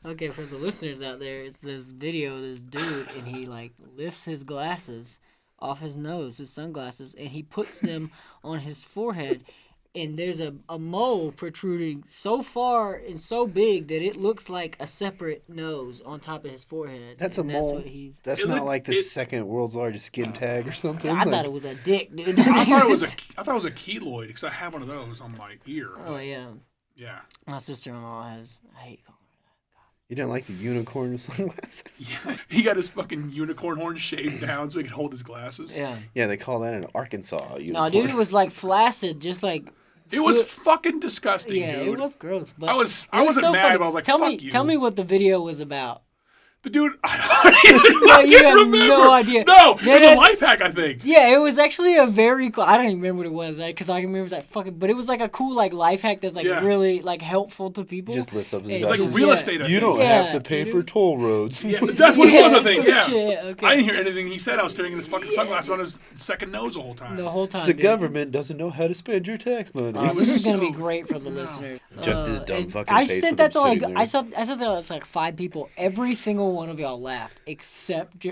Okay, for the listeners out there, it's this video of this dude, and he like lifts his glasses off his nose, his sunglasses, and he puts them on his forehead, and there's a mole protruding so far and so big that it looks like a separate nose on top of his forehead. That's a mole. That's not like the second world's largest skin tag or something. I thought it was a dick, dude. I thought it was a keloid because I have one of those on my ear. Oh yeah. Yeah. My sister-in-law has. I hate calling her that. You didn't like the unicorn sunglasses? Yeah. He got his fucking unicorn horn shaved down so he could hold his glasses. Yeah. Yeah, they call that an Arkansas unicorn. No, dude, it was like flaccid, just like. It was fucking disgusting, Yeah, dude. it was gross. But I wasn't so mad, funny. but I was like, tell fuck you. Tell me what the video was about. The dude, I don't even No, you have remember. no idea. No, it was Yeah. a life hack, I think. Yeah, it was actually a very cool. I don't even remember what it was, right? Because I can remember that fucking. But it was like a cool like life hack that's like really like helpful to people. Just list up his And guys. Like just- real yeah. estate, I You think. don't Yeah, have to pay it for is. toll roads. Yeah, that's what it was, I think. some Yeah. shit, okay. I didn't hear anything he said. I was staring at his fucking sunglasses on his second nose the whole time. The whole time. The dude. government doesn't know how to spend your tax money. This is gonna be great for the listeners. Just his dumb and fucking I face sent with that him to like sitting I there. sent that to like 5 people. Every single one of y'all laughed except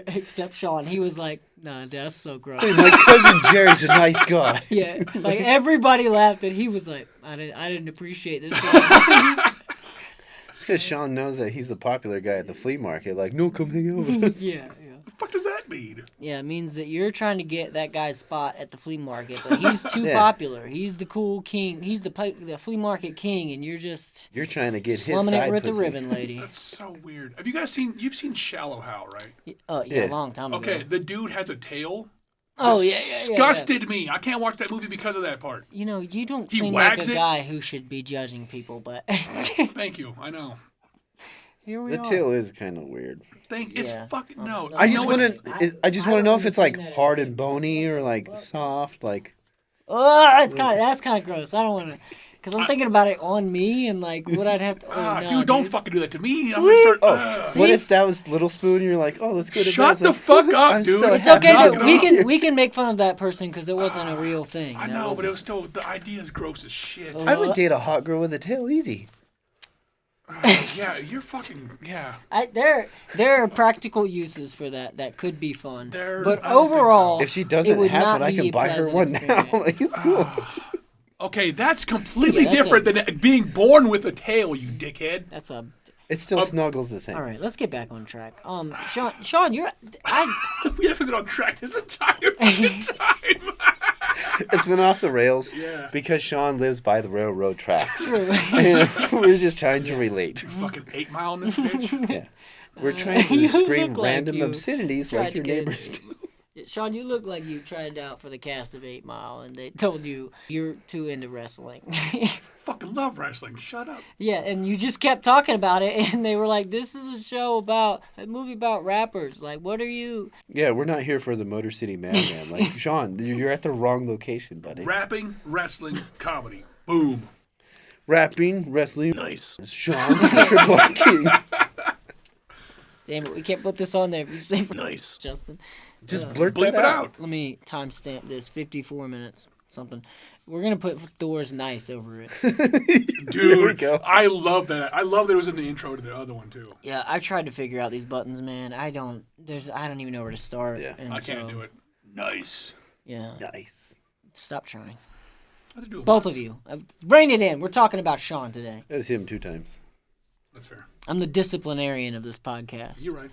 Sean. He was like, "Nah, that's so gross." My cousin Jerry's a nice guy. Yeah, like everybody laughed, and he was like, "I didn't appreciate this." It's because Sean knows that he's the popular guy at the flea market. Like, no, come hang out with us. yeah. The fuck does that mean? Yeah, it means that you're trying to get that guy's spot at the flea market, but he's too Yeah. popular. He's the cool king. He's the flea market king, and you're just You're trying to get his slumming side it with the pussy. ribbon lady. That's so weird. Have you guys you've seen Shallow Hal, right? Oh yeah, Yeah. a long time ago. Okay, the dude has a tail. Oh yeah. Disgusted me. I can't watch that movie because of that part. You know, you don't He seem like a wags it. guy who should be judging people, but Thank you. I know. here we The are. tail is kind of weird. It's Yeah. fucking no. I just know want it's- to. I just I want to know don't if it's even like seen that hard as and bony or like soft. Like Oh, that's kind of gross. I don't want to, because I'm thinking about it on me and like what I'd have to. Oh, no, dude, don't fucking do that to me. I'm gonna start. See? what if that was Little Spoon? And you're like, oh, let's go to Shut bed. the fuck up, I'm dude. so It's It's okay happy. that Knock it off. we can make fun of that person because it wasn't a real thing. I That know, but it was still the idea is gross as shit. I would date a hot girl with a tail easy. Yeah, you're fucking yeah. There are practical uses for that could be fun. There- But I don't think so. overall, If she it doesn't would have not one, I be can a buy her pleasant one now. experience. Like it's cool. Okay, that's completely Yeah, that's different a- than being born with a tail, you dickhead. That's a. It still snuggles the same. All right, let's get back on track. Sean, We haven't been on track this entire fucking time. It's been off the rails Yeah. because Sean lives by the railroad tracks. And we're just trying to relate. Fucking 8 Mile in this bitch. Yeah. We're trying to You scream look like random you obscenities tried like to your get neighbors do. Sean, you look like you tried out for the cast of 8 Mile, and they told you you're too into wrestling. Fucking love wrestling. Shut up. Yeah, and you just kept talking about it, and they were like, "This is a movie about rappers. Like, what are you?" Yeah, we're not here for the Motor City Madman. Like, Sean, you're at the wrong location, buddy. Rapping, wrestling, comedy. Boom. Rapping, wrestling. Nice. Sean's the Triple R King. Damn it, we can't put this on there if you say nice, Justin. Just blurt Bleep that it out. out. Let me timestamp this. 54 minutes, something. We're gonna put Thor's nice over it. Here we Dude, go. I love that. I love that it was in the intro to the other one, too. Yeah, I tried to figure out these buttons, man. I don't even know where to start. Yeah. and I can't so, do it. Nice. Yeah, Nice. stop trying. I have to do it Both once. of you, rein it in. We're talking about Sean today. That was him 2 times. That's fair. I'm the disciplinarian of this podcast. You're right.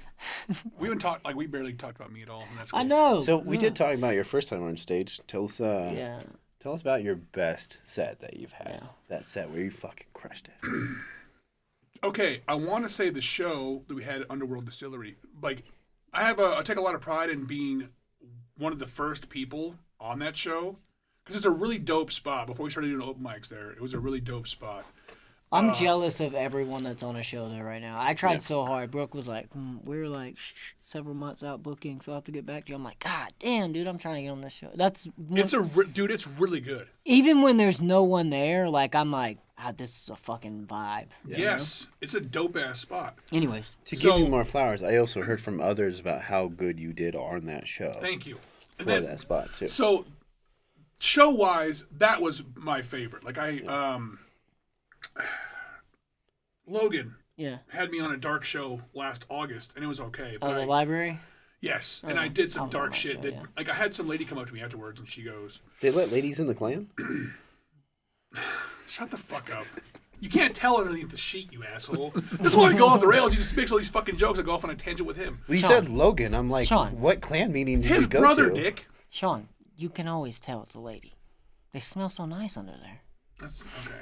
We haven't talked, we barely talked about me at all. And that's cool. I know. So we did talk about your first time on stage. Tell us Yeah. tell us about your best set that you've had. Yeah. That set where you fucking crushed it. Okay, I want to say the show that we had at Underworld Distillery. Like, I take a lot of pride in being one of the first people on that show because it's a really dope spot. Before we started doing open mics there, it was a really dope spot. I'm jealous of everyone that's on a show there right now. I tried so hard. Brooke was like, we're like several months out booking, so I'll have to get back to you. I'm like, God damn, dude, I'm trying to get on this show. Dude, it's really good. Even when there's no one there, like, I'm like, this is a fucking vibe. Yes, it's a dope ass spot. Anyways. To give you more flowers, I also heard from others about how good you did on that show. Thank you. For that spot too. So, show wise, that was my favorite. Like Logan had me on a dark show last August, and it was okay. But The library? Yes, and I did some dark that shit. show, yeah. Like, I had some lady come up to me afterwards, and she goes, They let ladies in the clan? shut the fuck up. You can't tell underneath the sheet, you asshole. This is why I go off the rails. He just makes all these fucking jokes. I go off on a tangent with him. Well, you Sean. said Logan. I'm like, Sean. what clan meeting did His you go brother, to? Nick. Sean, you can always tell it's a lady. They smell so nice under there. That's okay.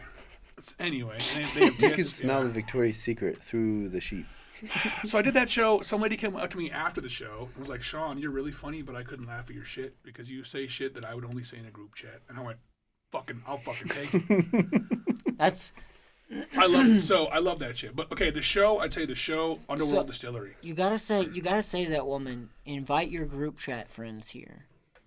Anyway, they have You can tits, smell yeah. the Victoria's Secret through the sheets. So I did that show. Some lady came up to me after the show and was like, Sean, you're really funny, but I couldn't laugh at your shit because you say shit that I would only say in a group chat. And I went, I'll fucking take it. That's... I love it. So I love that shit. But okay, the show, I'd say the show, Underworld Distillery. You gotta say to that woman, invite your group chat friends here.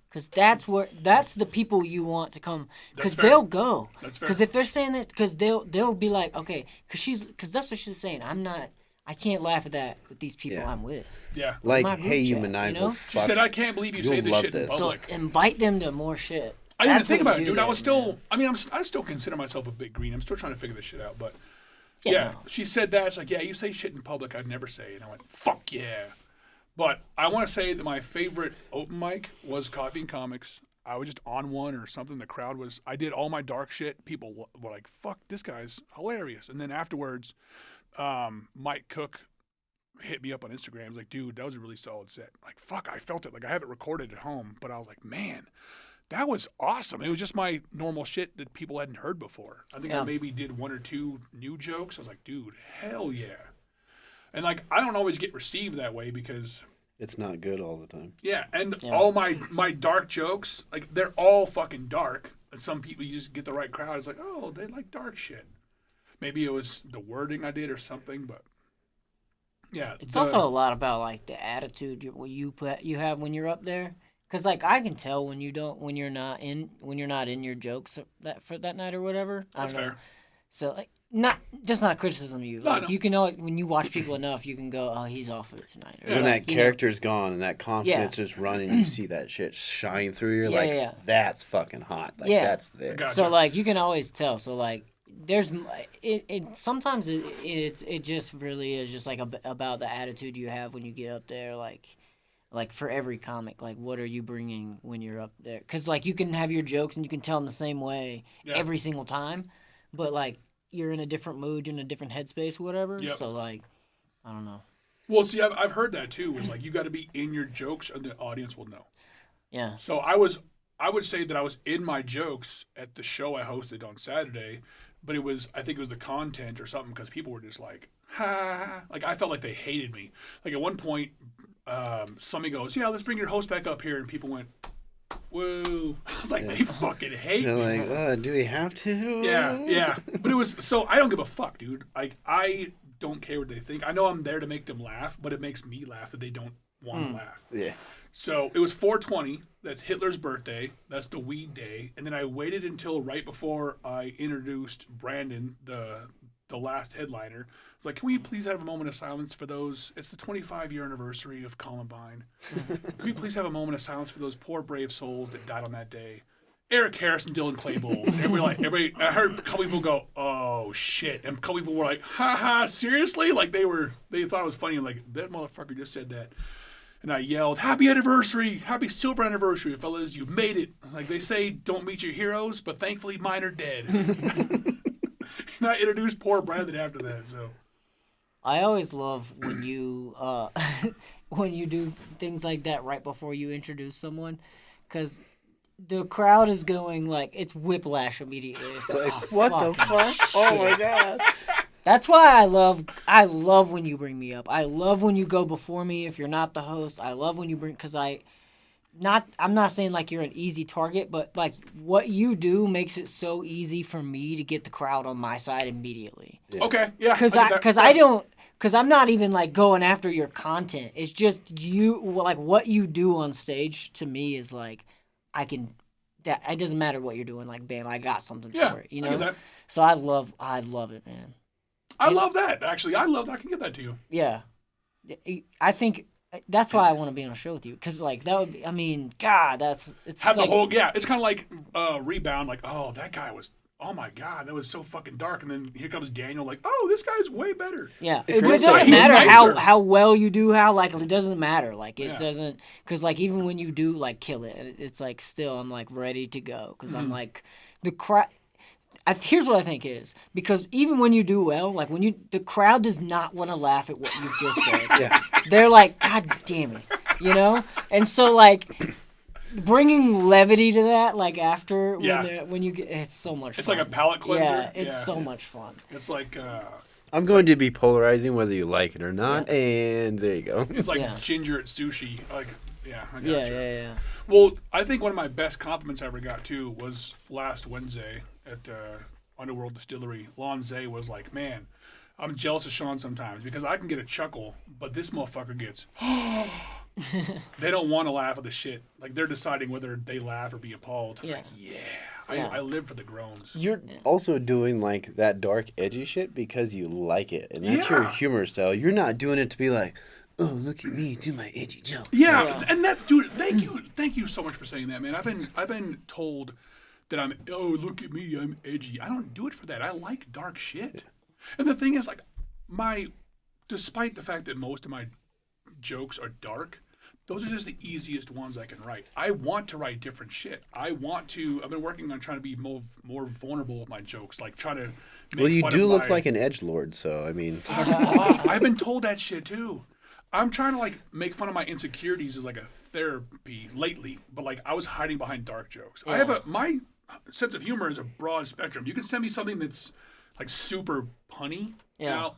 Because that's the people you want to come. Because That's fair. they'll go. That's fair. Because if they're saying that, because they'll be like, okay, because that's what she's saying. I can't laugh at that with these people Yeah. I'm with. Yeah. Like, My group hey, you chat, maniacal know? She fucks. said, I can't believe you say You'll this love shit in this. So public. invite them to more shit. I didn't even That's think what about it, you do dude. I there, was still, man. I mean, I still consider myself a big green. I'm still trying to figure this shit out. But yeah, Yeah, no. she said that. It's like, yeah, you say shit in public I'd never say. And I went, fuck yeah. But I want to say that my favorite open mic was Coffee and Comics. I was just on one or something. The crowd was, I did all my dark shit. People were like, fuck, this guy's hilarious. And then afterwards, Mike Cook hit me up on Instagram. He was like, dude, that was a really solid set. Like, fuck, I felt it. Like, I have it recorded at home. But I was like, man, that was awesome. It was just my normal shit that people hadn't heard before. I think I maybe did one or two new jokes. I was like, dude, hell yeah. And, like, I don't always get received that way because... It's not good all the time. Yeah, and all my dark jokes, like, they're all fucking dark. And some people, you just get the right crowd. It's like, oh, they like dark shit. Maybe it was the wording I did or something, but yeah. It's also a lot about like the attitude you have when you're up there. Cause like I can tell when you're not in your jokes for that night or whatever. That's I don't know. fair. So like not a criticism of you. No, Like no. you can always, when you watch people enough, you can go, oh, he's off of it tonight. Or When like, that character's gone and that confidence Yeah. is running, you see that shit shine through. You're Yeah, like, yeah. that's fucking hot. Like, Yeah. that's there. Gotcha. So like you can always tell. So like there's it sometimes it just really is just like about the attitude you have when you get up there. Like for every comic, like what are you bringing when you're up there? Because like you can have your jokes and you can tell them the same way every single time, but like you're in a different mood, you're in a different headspace, whatever. Yep. So like I don't know. Well, see, I've heard that too. It's like you got to be in your jokes, and the audience will know. Yeah. So I would say that I was in my jokes at the show I hosted on Saturday, but I think it was the content or something because people were just like, ha, like I felt like they hated me. Like at one point, somebody goes, yeah, let's bring your host back up here, and people went, whoa. I was like, they fucking hate They're me. like, do we have to? Yeah. But it was, so I don't give a fuck, dude. Like, I don't care what they think. I know I'm there to make them laugh, but it makes me laugh that they don't want to laugh. Yeah. So it was 4/20. That's Hitler's birthday. That's the weed day. And then I waited until right before I introduced Brandon, the last headliner. It's like, can we please have a moment of silence for those? It's the 25-year anniversary of Columbine. Can we please have a moment of silence for those poor brave souls that died on that day? Eric Harris and Dylan Claypool. Everybody, I heard a couple people go, oh shit. And a couple people were like, haha, seriously? Like they thought it was funny. Like, that motherfucker just said that. And I yelled, happy anniversary, happy silver anniversary, fellas. You made it. Like they say, don't meet your heroes, but thankfully mine are dead. And I introduced poor Brandon after that, so. I always love when you when you do things like that right before you introduce someone, because the crowd is going like it's whiplash immediately. It's like, oh, What the fuck? Oh my god. That's why I love when you bring me up. I love when you go before me if you're not the host. I love when you bring, because I'm not saying like you're an easy target, but like what you do makes it so easy for me to get the crowd on my side immediately. Okay, yeah. Because I'm not even like going after your content. It's just you, like what you do on stage to me is like, that it doesn't matter what you're doing. Like, bam, I got something for it. You know. I get that. So I love it, man. I love that. Actually, I can get that to you. Yeah, I think that's why I want to be on a show with you, because like that would be. I mean, God, it's Have like, the whole It's kind of like Rebound. Like, oh, that guy was. Oh my God, that was so fucking dark. And then here comes Daniel. Like, oh, this guy's way better. Yeah, If it you're doesn't he's matter nicer. how well you do. It doesn't matter. Like it Yeah. doesn't, because like even when you do like kill it, it's like still I'm like ready to go, because I'm like the crowd. Here's what I think it is, because even when you do well, like the crowd does not want to laugh at what you've just said. Yeah. They're like, God damn it, you know? And so like bringing levity to that, like after when you get, it's so much fun. It's like a palate cleanser. Yeah, it's so much fun. It's like I'm going to be polarizing whether you like it or not, and there you go. it's like Yeah. ginger at sushi. Like, yeah, I gotcha. Yeah. Well, I think one of my best compliments I ever got too was last Wednesday at Underworld Distillery. Lon Zay was like, "Man, I'm jealous of Sean sometimes because I can get a chuckle, but this motherfucker gets." They don't want to laugh at the shit. Like they're deciding whether they laugh or be appalled. Yeah. Like, yeah. Yeah. I live for the groans. You're also doing like that dark, edgy shit because you like it, and that's your Yeah. humor style. You're not doing it to be like, oh, look at me do my edgy jokes. Yeah, Yeah. and that's dude. Thank you so much for saying that, man. I've been told that look at me, I'm edgy. I don't do it for that. I like dark shit. And the thing is, like, despite the fact that most of my jokes are dark, those are just the easiest ones I can write. I want to write different shit. I've been working on trying to be more vulnerable with my jokes, like try to. Well, you do look like an edgelord, so I mean. I've been told that shit too. I'm trying to like make fun of my insecurities as like a therapy lately, but like I was hiding behind dark jokes. My sense of humor is a broad spectrum. You can send me something that's like super punny. Yeah.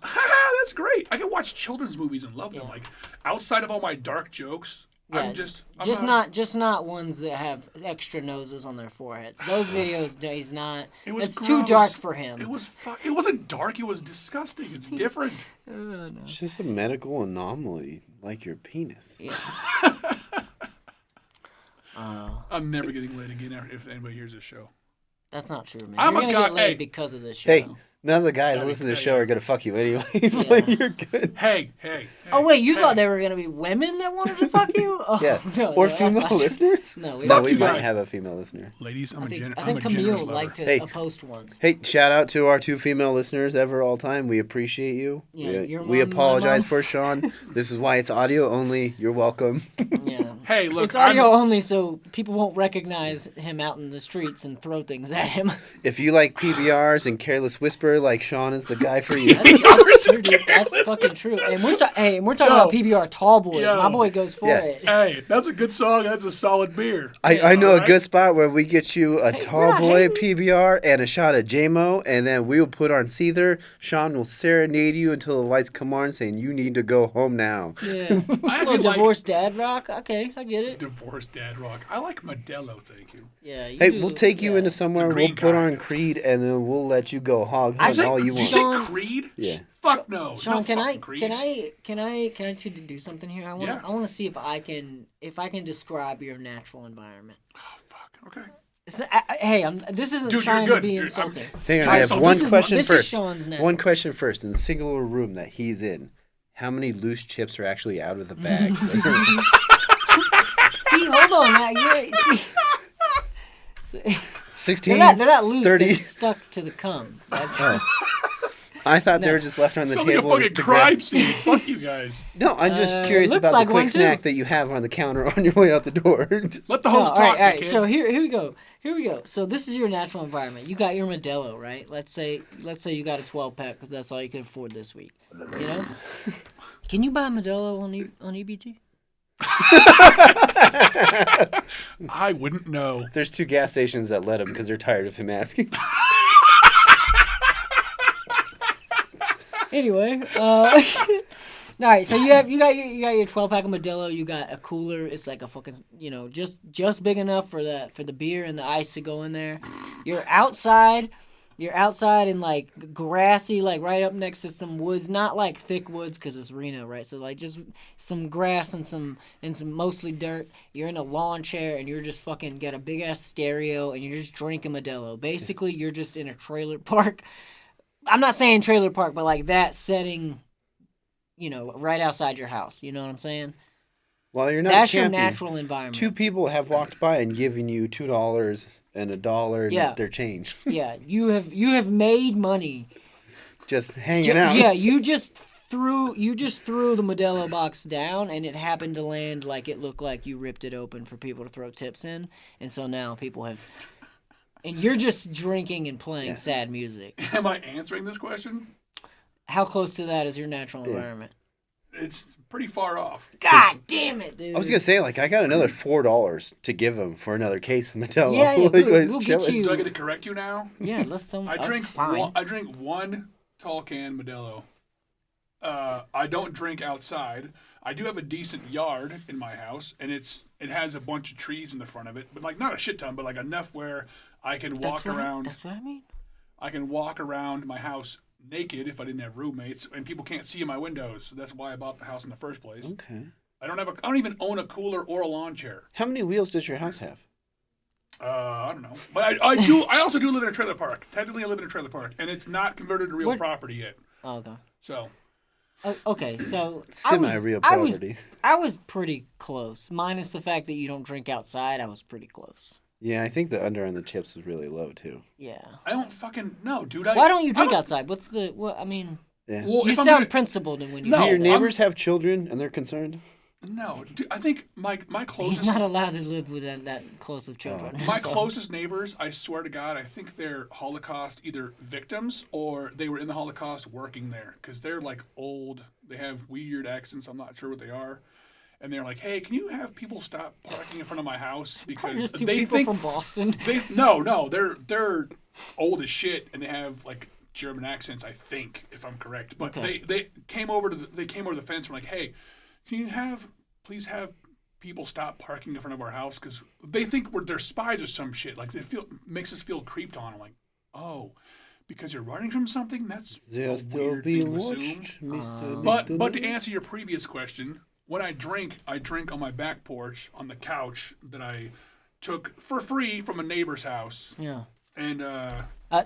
That's great. I can watch children's movies and love them. Like outside of all my dark jokes, Yeah, I'm just not ones that have extra noses on their foreheads. Those videos, he's not. It's gross. too dark for him. It wasn't dark. It was disgusting. It's different. No. It's just a medical anomaly, like your penis. Yeah. I'm never getting laid again if anybody hears this show. That's not true, man. I'm You're a gonna guy- get laid hey. because of this show. Hey, none of the guys listening to the show are gonna fuck you anyways. Like you're good. Hey. Oh wait, you thought there were gonna be women that wanted to fuck you? Oh, Yeah. no, Or that's female not true. listeners? No, we No, don't. we you might guys. have a female listener. Ladies, I think I'm a Camille generous would lover. like to Hey. post once. Hey, shout out to our 2 female listeners ever all time. We appreciate you. Yeah, your we mom, my apologize mom. for Sean. This is why it's audio only. You're welcome. Yeah. Hey, look, It's audio only, so people won't recognize him out in the streets and throw things at him. If you like PBRs and Careless Whisper, like Sean is the guy for you. That's true, dude. That's fucking true. And we're talking about PBR Tall Boys. Yo. My boy goes for Yeah. it. Hey, that's a good song. That's a solid beer. I know Alright. a good spot where we get you a Hey, tall we're not boy hating. PBR and a shot of JMO, and then we'll put on Seether. Sean will serenade you until the lights come on, saying you need to go home now. Yeah. I A actually little divorced dad rock. Okay, I get it. Divorced dad rock. I like Modelo, thank you. Yeah. You Hey, do, we'll take you yeah. into somewhere. The We'll green put kind. on Creed, and then we'll let you go hog I hunt think all you You want. say Sean- Creed? Yeah. Fuck no. Sean, no can I fucking Creed. do something here? I want Yeah. to see if I can describe your natural environment. Oh, fuck. Okay. This isn't Dude, trying you're to good. be You're- insulting. Hang on, Alright, I have so one this is- question this is first. Sean's natural. One question first. In the singular room that he's in, how many loose chips are actually out of the bag? See, hold on. Now, see, 16? they're not loose. 30? They're stuck to the cum. That's Oh. I thought they were just left on the Sounds like a table. fucking to crime grab- scene. Fuck you guys. No, I'm just curious looks about like the one quick too. snack that you have on the counter on your way out the door. Just- Let the No, host all talk, right, all right. dickhead. So here we go. Here we go. So this is your natural environment. You got your Modelo, right? Let's say you got a 12-pack because that's all you can afford this week. You know? Can you buy Modelo on EBT? I wouldn't know. There's 2 gas stations that let him because they're tired of him asking. Anyway, all right. So you got your 12-pack of Modelo. You got a cooler. It's like a fucking just big enough for the beer and the ice to go in there. You're outside. You're outside in like grassy, like right up next to some woods, not like thick woods because it's Reno, right? So like just some grass and some mostly dirt. You're in a lawn chair and you're just fucking got a big ass stereo and you're just drinking Modelo. Basically, you're just in a trailer park. I'm not saying trailer park, but like that setting, right outside your house. You know what I'm saying? Well, you're not That's camping. your natural environment. 2 people have walked by and given you $2 and $1 and Yeah. their change. Yeah, you have made money. Just hanging out. Yeah, you just threw the Modelo box down, and it happened to land like it looked like you ripped it open for people to throw tips in, and so now people have. And you're just drinking and playing sad music. Am I answering this question? How close to that is your natural environment? It's pretty far off. God damn it, dude! I was gonna say, like, I got another $4 to give him for another case of Modelo. Yeah, Like, we'll it's get chilling. you. Do I get to correct you now? Yeah, let's I drink fine. I drink 1 tall can Modelo. I don't drink outside. I do have a decent yard in my house, and it has a bunch of trees in the front of it, but like not a shit ton, but like enough where I can walk around. That's what I mean. I can walk around my house naked if I didn't have roommates, and people can't see in my windows. So that's why I bought the house in the first place. Okay. I don't even own a cooler or a lawn chair. How many wheels does your house have? I don't know, but I do. I also do live in a trailer park. Technically, I live in a trailer park, and it's not converted to real property yet. Oh, okay. So Okay, so Semi-real I was property. I was pretty close, minus the fact that you don't drink outside. I was pretty close. Yeah, I think the under on the chips is really low too. Yeah. I don't fucking know, dude. Why don't you drink outside? What's the what? I mean, Yeah. Well, you if I'm sound gonna- principled when you. No, Do your I'm- neighbors have children and they're concerned? No, dude, I think my He's closest not allowed to live with that close of children. my so- closest neighbors, I swear to God, I think they're Holocaust either victims or they were in the Holocaust working there because they're like old. They have weird accents. I'm not sure what they are. And they're like, "Hey, can you have people stop parking in front of my house because Just 2 they people think from Boston. no, they're old as shit and they have like German accents. I think, if I'm correct, but Okay. they came over to the fence and were like, "Hey, can you please have people stop parking in front of our house because they think they're spies or some shit. Like makes us feel creeped on." I'm like, oh, because you're running from something? That's They'll a still weird be thing to assume. watched, Mr. But to McDonald. answer your previous question, when I drink on my back porch on the couch that I took for free from a neighbor's house. Yeah. And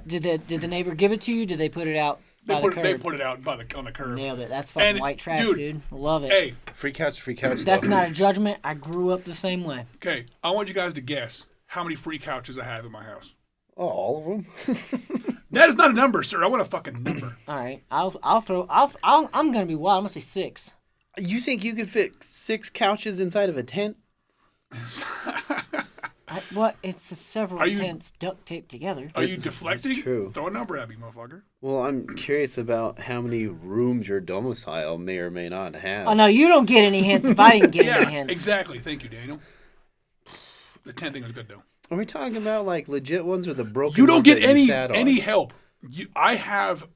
Did the neighbor give it to you? Did they put it out by the curb? they put it out on the curb. Nailed it. That's fucking And, white trash, dude, dude. Love it. Hey, Free couch. That's not a judgment. I grew up the same way. okay, I want you guys to guess how many free couches I have in my house. Oh, all of them? That is not a number, sir. I want a fucking number. All right, I'm gonna be wild. I'm gonna say 6. You think you could fit 6 couches inside of a tent? What? It's several Are you- tents duct taped together. Are you deflecting? true. Throw a number at me, motherfucker. Well, I'm curious about how many rooms your domicile may or may not have. Oh no, you don't get any hints if I didn't get Yeah, any hints. exactly. Thank you, Daniel. The 10 thing was good though. Are we talking about like legit ones or the broken You don't ones get that you sat on? any help.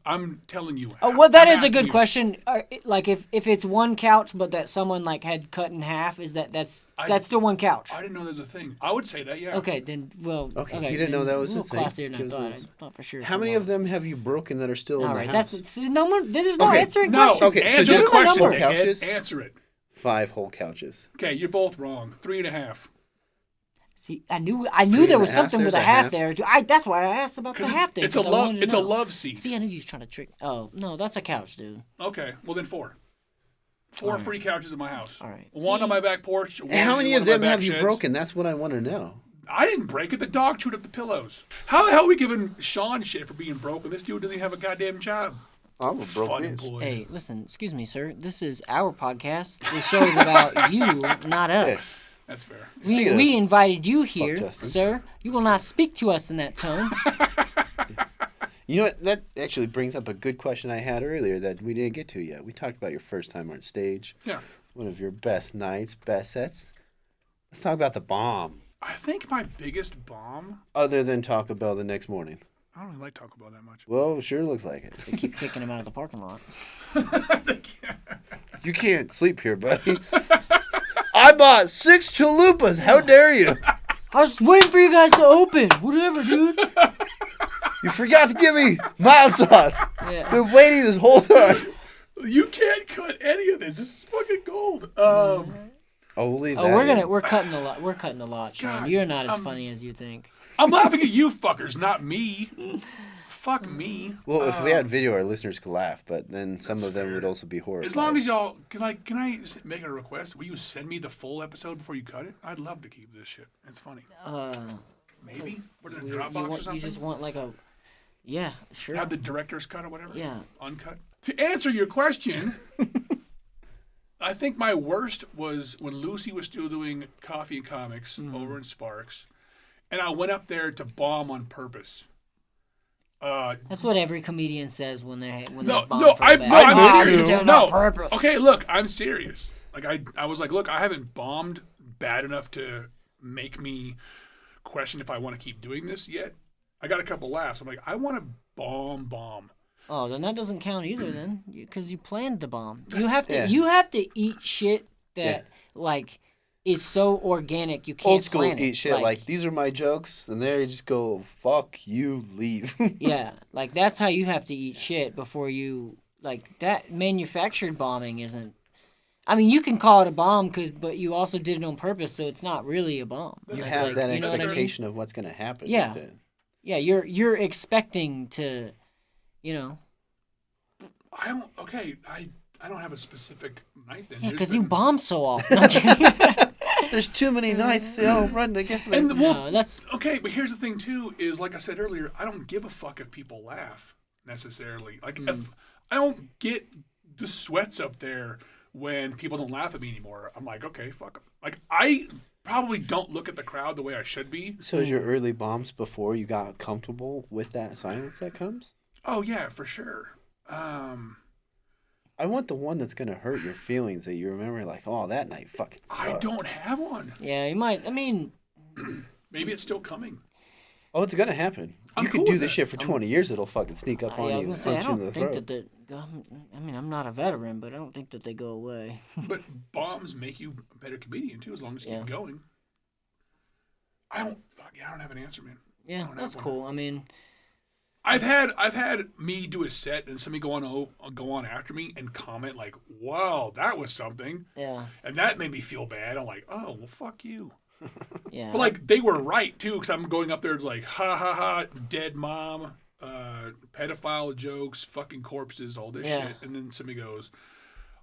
I'm telling you. Oh, well, that I'm is a asking good you. question. Like if it's one couch, but that someone like had cut in half, that's still one couch? I didn't know there's a thing. I would say that, yeah. Okay, then Okay, you didn't know that was a a little thing? classier than I Gives thought. us- I thought for sure. How many of them have you broken that are still in All the right, house? that's no more. There's no Okay, answering No. questions. Okay, so Answer just the question, number. dickhead. Couches? Answer it. 5 whole couches. Okay, you're both wrong. 3.5. See, I knew Three there and was a half, something with there's a a half half. there. That's why I asked about the half there. It's a 'cause I love. wanted to It's a know. love seat. See, I knew you was trying to trick. Oh no, that's a couch, dude. Okay, well then 4. 4 free couches in my house. All right. One See? on my back porch. One, How many one of on my them back have you sheds. broken? That's what I want to know. I didn't break it. The dog chewed up the pillows. How the hell are we giving Sean shit for being broke when this dude doesn't even have a goddamn job? I'm a broke Fun bitch. employee. Hey, listen, excuse me, sir. This is our podcast. This show is about you, not us. That's fair. Speaking of- We invited you here, Justin. sir. You will not speak to us in that tone. You know what? That actually brings up a good question I had earlier that we didn't get to yet. We talked about your first time on stage. Yeah. One of your best nights, best sets. Let's talk about the bomb. I think my biggest bomb. Other than Taco Bell the next morning. I don't really like Taco Bell that much. Well, sure looks like it. They keep kicking him out of the parking lot. You can't sleep here, buddy. I bought 6 chalupas. How dare you? I was waiting for you guys to open. Whatever, dude. You forgot to give me mild sauce. Yeah. Been waiting this whole time. You can't cut any of this. This is fucking gold. Oh, we'll leave that Oh, in. we're cutting a lot. We're cutting a lot, Sean. God, You're not as funny as you think. I'm laughing at you fuckers, not me. Fuck me. Well, if we had video, our listeners could laugh, but then some That's of them fair. would also be horrified. As long as y'all can I just make a request? Will you send me the full episode before you cut it? I'd love to keep this shit. It's funny. Maybe put it in a Dropbox or something. You just want like a, yeah, sure. Have the director's cut or whatever. Yeah. Uncut. To answer your question, I think my worst was when Lucy was still doing Coffee and Comics over in Sparks, and I went up there to bomb on purpose. That's what every comedian says when they No, bomb no, for I'm bad. no, I'm You serious. did it No, on purpose. okay, look, I'm serious. Like I was like, look, I haven't bombed bad enough to make me question if I want to keep doing this yet. I got a couple laughs. I'm like, I want to bomb. Oh, then that doesn't count either, then, because you planned the bomb. You have to. Yeah. You have to eat shit that like is so organic. You can't Old school plan eat it. shit like these are my jokes, and they just go, fuck you, leave. Yeah, like that's how you have to eat shit before you like that. Manufactured bombing isn't. I mean, you can call it a bomb but you also did it on purpose, so it's not really a bomb. You It's have like, that you know what I mean? expectation of what's going to happen. Yeah. with it. Yeah, you're expecting to, you know. I don't. Okay, I don't have a specific night then. Yeah, There's because you been- bomb so often. I'm kidding. There's too many nights they all run together. And well, No, that's okay, but here's the thing too: is like I said earlier, I don't give a fuck if people laugh necessarily. Like if I don't get the sweats up there when people don't laugh at me anymore. I'm like, okay, fuck 'em. Like I probably don't look at the crowd the way I should be. So is your early bombs before you got comfortable with that silence that comes? Oh yeah, for sure. I want the one that's going to hurt your feelings that you remember like, oh, that night fucking sucked. I don't have one. yeah. You might. I mean, Maybe it's still coming. Oh, it's going to happen. I'm You could cool do with this that. shit for 20 years, it'll fucking sneak up on yeah, I you was and gonna say I punch you in the don't throat. think that I mean, I'm not a veteran, but I don't think that they go away. But bombs make you a better comedian too, as long as you keep going. I don't have an answer, man. Yeah, don't that's have one. cool. I mean, I've had me do a set and somebody go on after me and comment like, "Wow, that was something," yeah, and that made me feel bad. I'm like, "Oh, well, fuck you." yeah. But like they were right too, because I'm going up there like, "Ha ha ha, dead mom, pedophile jokes, fucking corpses, all this Yeah. shit," and then somebody goes,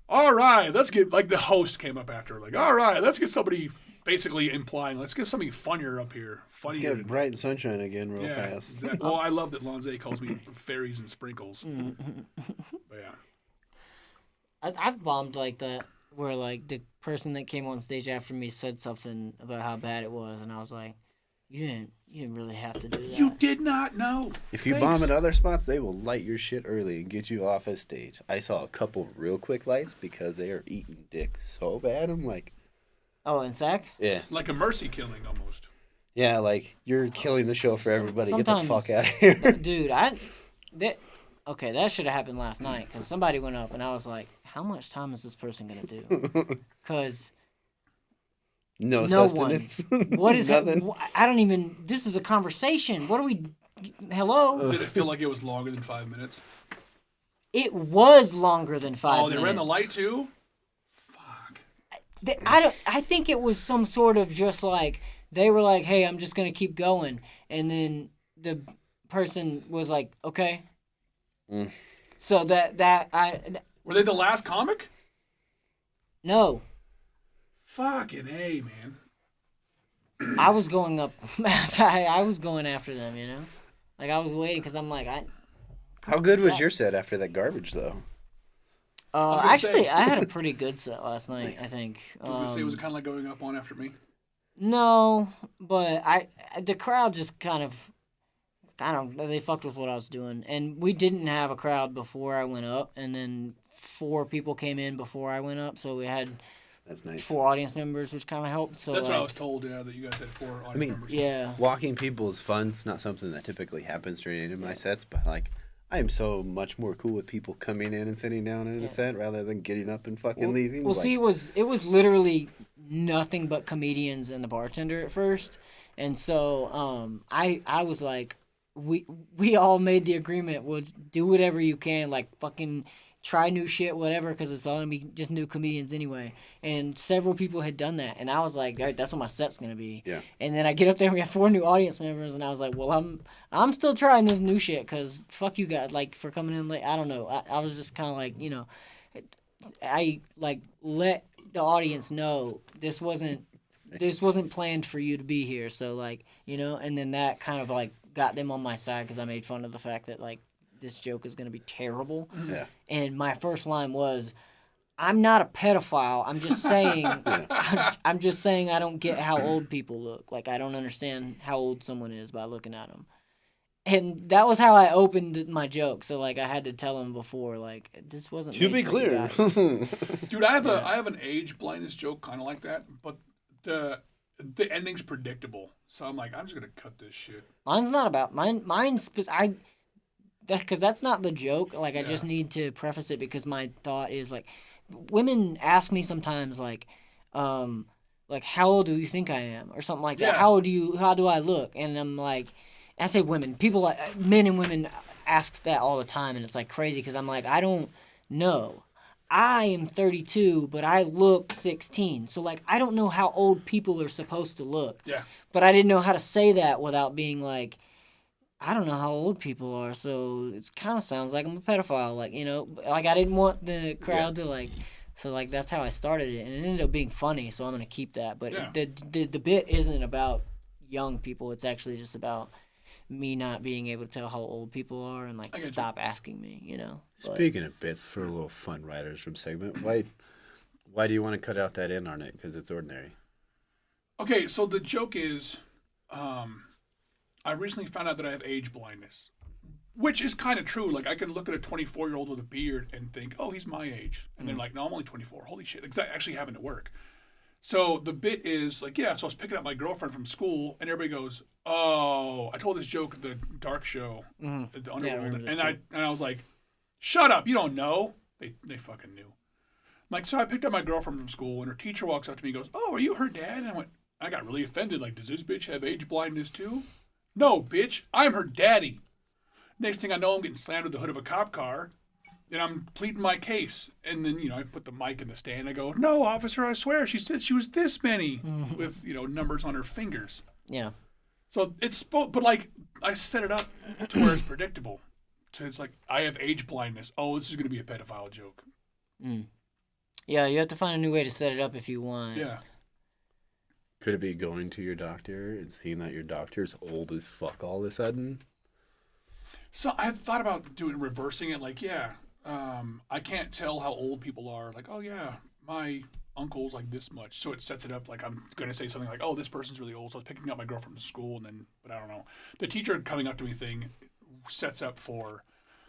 "All right, let's get," like the host came up after, like, "All right, let's get somebody," basically implying, "Let's get something funnier up here, Let's funnier." get bright and sunshine again real Yeah. fast. Well, I love that Lonze calls me fairies and sprinkles. But yeah. I've bombed like that, where like the person that came on stage after me said something about how bad it was, and I was like, you didn't really have to do that. You did not know. If you bomb at other spots, they will light your shit early and get you off a stage. I saw a couple real quick lights because they are eating dick so bad. I'm like, Oh, and Sac? yeah. Like a mercy killing almost. Yeah, like, you're killing the show for everybody. Get the fuck sometimes- out of here. Dude, that should have happened last night, because somebody went up and I was like, how much time is this person gonna do? Because No no sustenance. one. What is that? Nothing. I don't even. This is a conversation. What are we? Hello. Did it feel like it was longer than 5 minutes? It was longer than 5 Oh, they minutes. ran the light too? Fuck. I think it was some sort of just like they were like, "Hey, I'm just gonna keep going," and then the person was like, "Okay." So Were they the last comic? no, Fucking A, man. I was going up. I was going after them. You know, like I was waiting because I'm like, How good was your set after that garbage, though? was gonna Actually, say. I had a pretty good set last night. I think. I was gonna say, was it kind of like going up on after me? No, but the crowd just kind of they fucked with what I was doing, and we didn't have a crowd before I went up, and then 4 people came in before I went up, so we had That's nice. 4 audience members, which kind of helped. So That's like, what I was told. Yeah, that you guys had 4 audience mean, members. yeah. Walking people is fun. It's not something that typically happens during any of my sets, but like, I am so much more cool with people coming in and sitting down in a set rather than getting up and fucking leaving. Well, like, see, it was literally nothing but comedians and the bartender at first, and so I was like, we all made the agreement was do whatever you can, like fucking try new shit, whatever, because it's all gonna be just new comedians anyway. And several people had done that, and I was like, all right, that's what my set's gonna be. Yeah. And then I get up there, and we have 4 new audience members, and I was like, well, I'm still trying this new shit, cause fuck you guys, like for coming in late. I don't know. I was just kind of like, you know, I like let the audience know this wasn't planned for you to be here. So like, you know, and then that kind of like got them on my side because I made fun of the fact that like this joke is gonna be terrible. Yeah. And my first line was, "I'm not a pedophile. I'm just saying. I'm just saying I don't get how old people look. Like I don't understand how old someone is by looking at them." And that was how I opened my joke. So like I had to tell them before, like this wasn't. To made be for you clear. guys. Dude, I have an age blindness joke kind of like that, but the ending's predictable. So I'm like, I'm just gonna cut this shit. Mine's not about mine's because that's not the joke. Like I just need to preface it because my thought is like, women ask me sometimes like how old do you think I am or something like that. Yeah. How do I look? And I'm like, I say women, people like men and women ask that all the time, and it's like crazy because I'm like, I don't know. I am 32, but I look 16. So like I don't know how old people are supposed to look. Yeah. But I didn't know how to say that without being like, I don't know how old people are, so it kind of sounds like I'm a pedophile. Like, you know, like I didn't want the crowd to like, so like that's how I started it, and it ended up being funny. So I'm gonna keep that. But the bit isn't about young people. It's actually just about me not being able to tell how old people are and like stop asking me. You know. Speaking of bits, for a little fun writers room segment, why do you want to cut out that in on it? Because it's ordinary. Okay, so the joke is, I recently found out that I have age blindness, which is kind of true. Like, I could look at a 24-year-old with a beard and think, oh, he's my age. And they're like, no, I'm only 24. Holy shit. Like, that actually happened at work. So the bit is like, yeah, so I was picking up my girlfriend from school, and everybody goes, oh, I told this joke at the dark show, at the Underworld, and I was like, shut up, you don't know. They fucking knew. Like, so I picked up my girlfriend from school, and her teacher walks up to me and goes, oh, are you her dad? And I got really offended. Like, does this bitch have age blindness too? No, bitch, I'm her daddy. Next thing I know, I'm getting slammed with the hood of a cop car, and I'm pleading my case. And then, you know, I put the mic in the stand. I go, no, officer, I swear, she said she was this many with, you know, numbers on her fingers. Yeah. So but like, I set it up to where it's predictable. So it's like, I have age blindness. Oh, this is going to be a pedophile joke. Yeah, you have to find a new way to set it up if you want. Yeah. Could it be going to your doctor and seeing that your doctor's old as fuck all of a sudden? So I had thought about reversing it. Like, yeah, I can't tell how old people are. Like, oh yeah, my uncle's like this much. So it sets it up like I'm going to say something like, oh, this person's really old. So I was picking up my girlfriend from school, but I don't know. The teacher coming up to me thing sets up for,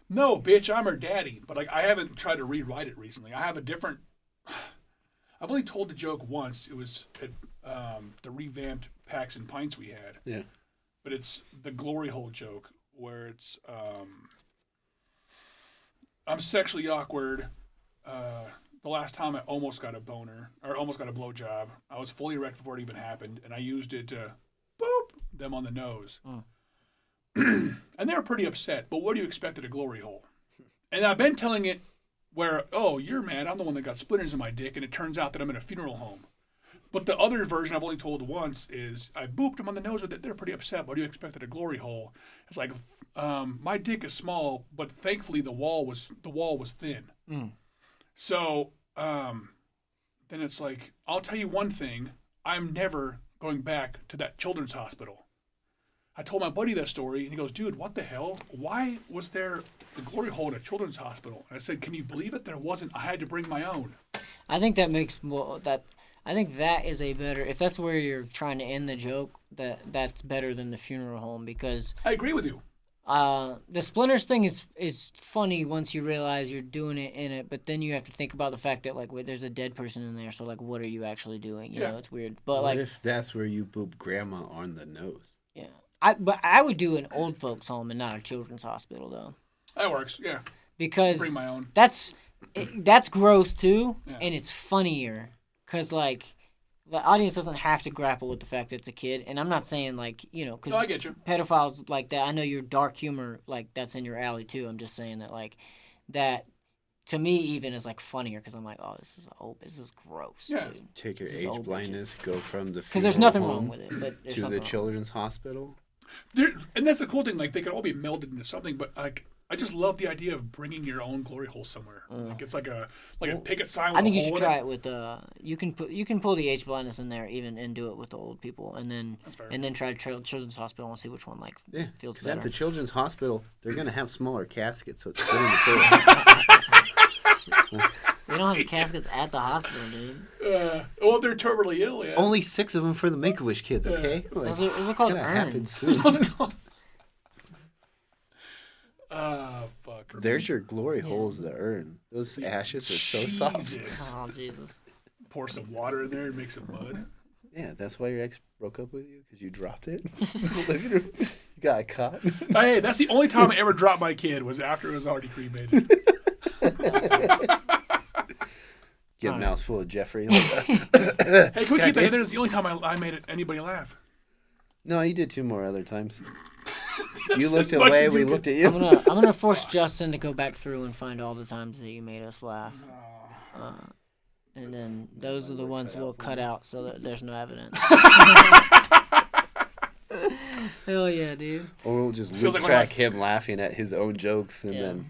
no, bitch, I'm her daddy. But like, I haven't tried to rewrite it recently. I have a different. I've only told the joke once. It was at the revamped Packs and Pints we had. Yeah. But it's the glory hole joke where it's I'm sexually awkward. The last time I almost got a boner or almost got a blowjob, I was fully erect before it even happened, and I used it to boop them on the nose. And they were pretty upset. But what do you expect at a glory hole? And I've been telling it where, oh, you're mad. I'm the one that got splinters in my dick, and it turns out that I'm in a funeral home. But the other version I've only told once is I booped them on the nose with it. They're pretty upset. What do you expect at a glory hole? It's like, my dick is small, but thankfully the wall was thin. So then it's like, I'll tell you one thing. I'm never going back to that children's hospital. I told my buddy that story, and he goes, "Dude, what the hell? Why was there a glory hole in a children's hospital?" And I said, "Can you believe it? There wasn't. I had to bring my own." I think that makes more that. I think that is a better. If that's where you're trying to end the joke, that's better than the funeral home because I agree with you. the splinters thing is funny once you realize you're doing it in it, but then you have to think about the fact that like there's a dead person in there, so like what are you actually doing? You know, it's weird. But What like, if that's where you boop grandma on the nose? yeah, I would do an old folks home and not a children's hospital though, That works. Yeah. because Bring my own. that's gross too, Yeah. and it's funnier because like the audience doesn't have to grapple with the fact that it's a kid, and I'm not saying like because No, I get you. pedophiles like that. I know your dark humor like that's in your alley too. I'm just saying that like that to me even is like funnier because I'm like, oh, this is gross, Yeah. dude. Take your This is age old blindness, go from the Because there's funeral nothing home wrong with it, but there's to something the wrong. children's hospital. And that's the cool thing. Like they could all be melded into something, but like I just love the idea of bringing your own glory hole somewhere. Like it's like a picket sign. With I think a you hole should in try it with you can pull the age blindness in there even and do it with the old people and then That's fair. try children's hospital and see which one like Yeah, feels because at better. the children's hospital, they're gonna have smaller caskets, so it's fitting the table. We don't have the caskets at the hospital, dude. Well, they're terminally ill. Yeah. Only 6 of them for the Make-A-Wish kids, okay? Like, Those are it's called gonna happen urns. soon. Fuck. There's your glory holes to earn. Those ashes are so soft. Jesus. Oh Jesus! Pour some water in there and make some mud. Yeah, that's why your ex broke up with you, because you dropped it in the living room. You got caught. Hey, that's the only time I ever dropped my kid was after it was already cremated. Get a mouse full of Jeffrey. Hey, can we keep that in there? It's the only time I made anybody laugh. No, you did 2 more other times. That's You looked as much away, as you we can- looked at you. I'm gonna force Justin to go back through and find all the times that you made us laugh, and then those are the ones we'll cut out so that there's no evidence. Hell yeah, dude! Or we'll just Feels loop like one of my- track him laughing at his own jokes, and Yeah. then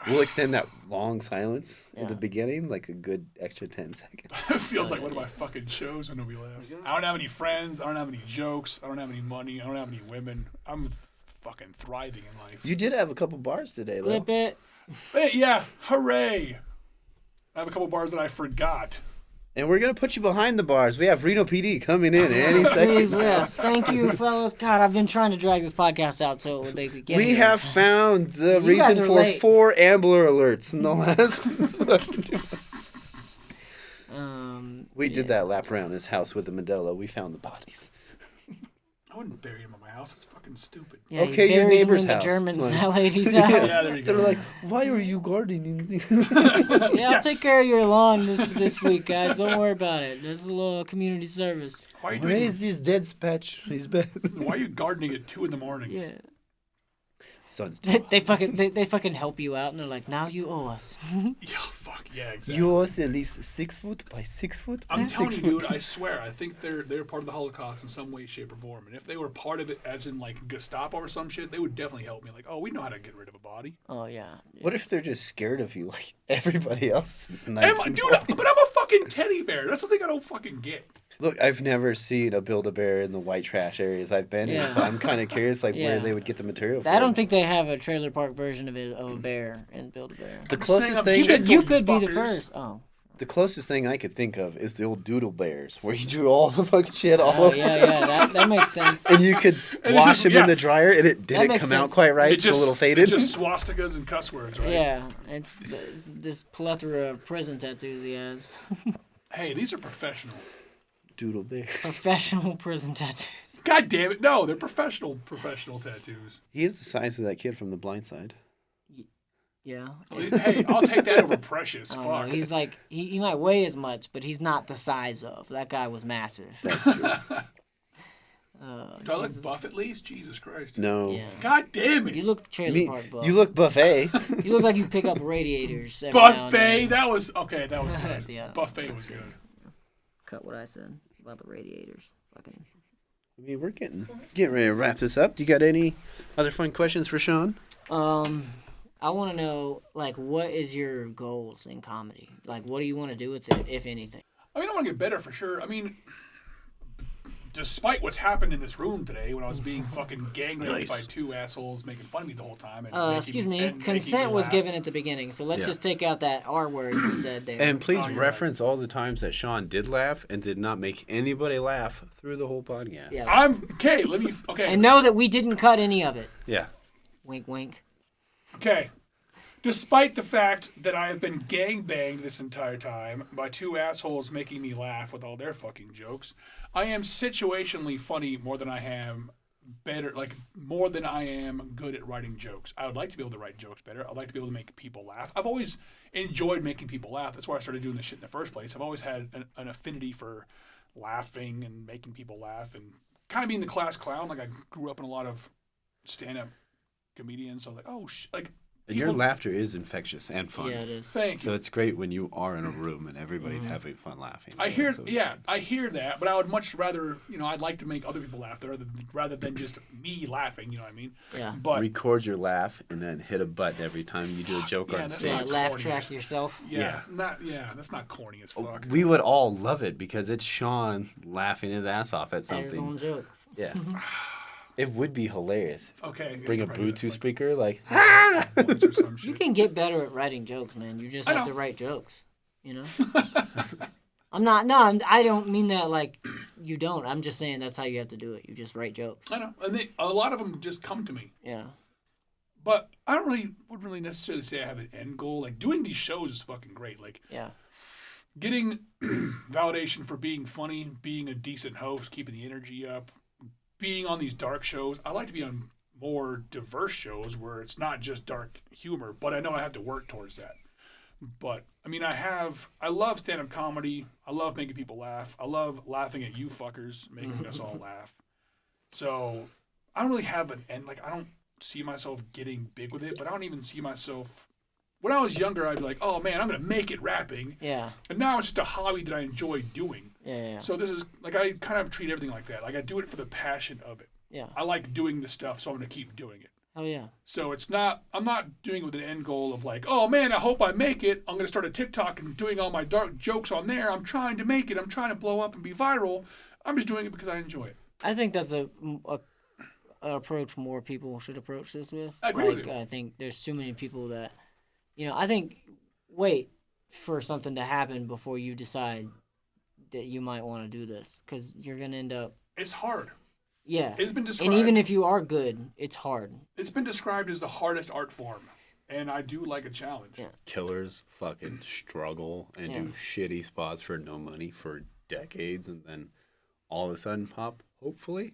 we'll extend that long silence Yeah. at the beginning, like a good extra 10 seconds. It feels like one of my fucking shows when nobody laughs. I don't have any friends. I don't have any jokes. I don't have any money. I don't have any women. I'm fucking thriving in life. You did have a couple bars today, though. Clip it. Hey, yeah, hooray! I have a couple bars that I forgot. And we're going to put you behind the bars. We have Reno PD coming in any Please, second. yes. Thank you, fellas. God, I've been trying to drag this podcast out so they could get We here. have found the You guys reason are for late. 4 Ambler alerts in the last. We did that lap around his house with the Modelo. We found the bodies. I wouldn't bury him at my house. That's fucking stupid. Yeah, Okay, he your buries them neighbor's in the house. German That's fine. lady's house. Yeah, there you They go. were like, "Why are you gardening?" Yeah, I'll take care of your lawn this week, guys. Don't worry about it. This is a little community service. Why are you Where doing? is this dead patch? He's bad. Why are you gardening at 2 a.m? Yeah. Son's They fucking help you out, and they're like, now you owe us. Yeah, fuck yeah, exactly. You owe us at least 6 foot by 6 foot. I'm by telling 6 you, foot. dude, I swear, I think they're part of the Holocaust in some way, shape, or form. And if they were part of it, as in like Gestapo or some shit, they would definitely help me. Like, oh, we know how to get rid of a body. Oh yeah. What if they're just scared of you like everybody else since Dude, 1940? but I'm a fucking teddy bear. That's the thing I don't fucking get. Look, I've never seen a Build-A-Bear in the white trash areas I've been Yeah. in, so I'm kind of curious like Yeah. where they would get the material I from. don't think they have a trailer park version of a bear and Build-A-Bear. The I'm closest saying I'm thing gentle, You could be the fuckers. first. Oh. the closest thing I could think of is the old Doodle Bears, where you drew all the fucking shit all Oh over. yeah. That makes sense. And you could And it's wash just- them yeah. in the dryer, and it didn't makes come out sense. quite right. It's a little faded. It's just swastikas and cuss words, right? Yeah, it's this plethora of prison tattoos he has. Hey, these are professional. Doodle Bears. Professional prison tattoos. God damn it. No, they're professional tattoos. He is the size of that kid from The Blind Side. Yeah. Hey, I'll take that over Precious. I don't Fuck. know. He's like he might weigh as much, but he's not the size of. That guy was massive. That's true. Do I look buff at least? Jesus Christ. No. Yeah. God damn it. You look trailer Me, park buff. you look buffet. You look like you pick up radiators. Every now and Buffet. then. That was okay. That was good. Yeah. Buffet was good. Cut what I said about the radiators. Fucking. I mean, we're getting ready to wrap this up. Do you got any other fun questions for Sean? I want to know like what is your goals in comedy? Like what do you want to do with it, if anything? I mean, I want to get better for sure. I mean, despite what's happened in this room today, when I was being fucking gang raped by two assholes making fun of me the whole time. And Excuse me. Consent was given at the beginning, so let's just take out that R word you said there. And please you're reference all the times that Sean did laugh and did not make anybody laugh through the whole podcast. Yeah. Okay. And know that we didn't cut any of it. Yeah. Wink, wink. Okay. Despite the fact that I have been gangbanged this entire time by two assholes making me laugh with all their fucking jokes, I am situationally funny more than I am good at writing jokes. I would like to be able to write jokes better. I'd like to be able to make people laugh. I've always enjoyed making people laugh. That's why I started doing this shit in the first place. I've always had an affinity for laughing and making people laugh and kind of being the class clown. Like, I grew up in a lot of stand-up comedians, so I was like, And your laughter is infectious and fun. Yeah, it is. Thank you. So it's great when you are in a room and everybody's having fun laughing. I hear So I hear that, but I would much rather, I'd like to make other people laugh rather than just me laughing, you know what I mean? Yeah. But record your laugh and then hit a button every time you do a joke on that's stage. not Laugh corny. track yourself. that's not corny as fuck. We would all love it because it's Sean laughing his ass off at At his own something. jokes. Yeah. It would be hilarious. Okay. Bring a Bluetooth speaker, like, once or some shit. You can get better at writing jokes, man. You just I have know. to write jokes. You know? I don't mean that like you don't. I'm just saying that's how you have to do it. You just write jokes. I know, and a lot of them just come to me. Yeah. But I wouldn't really necessarily say I have an end goal. Like, doing these shows is fucking great. Like, Yeah. getting validation for being funny, being a decent host, keeping the energy up, being on these dark shows. I like to be on more diverse shows where it's not just dark humor, but I know I have to work towards that. But I mean, I love stand-up comedy. I love making people laugh. I love laughing at you fuckers, making us all laugh. So I don't really have an end. Like, I don't see myself getting big with it, but I don't even see myself. When I was younger, I'd be like, oh man, I'm gonna make it rapping. Yeah. And now it's just a hobby that I enjoy doing. Yeah. So this is like, I kind of treat everything like that. Like, I do it for the passion of it. Yeah. I like doing the stuff, so I'm gonna keep doing it. Oh yeah. So I'm not doing it with an end goal of like, oh man, I hope I make it. I'm gonna start a TikTok and doing all my dark jokes on there. I'm trying to make it. I'm trying to blow up and be viral. I'm just doing it because I enjoy it. I think that's an approach more people should approach this with. I agree with you. I think there's too many people that, I think wait for something to happen before you decide that you might want to do this, because you're gonna end up. It's hard. Yeah. It's been described. And even if you are good, it's hard. It's been described as the hardest art form, and I do like a challenge. Yeah. killers fucking struggle and do shitty spots for no money for decades and then all of a sudden pop, hopefully.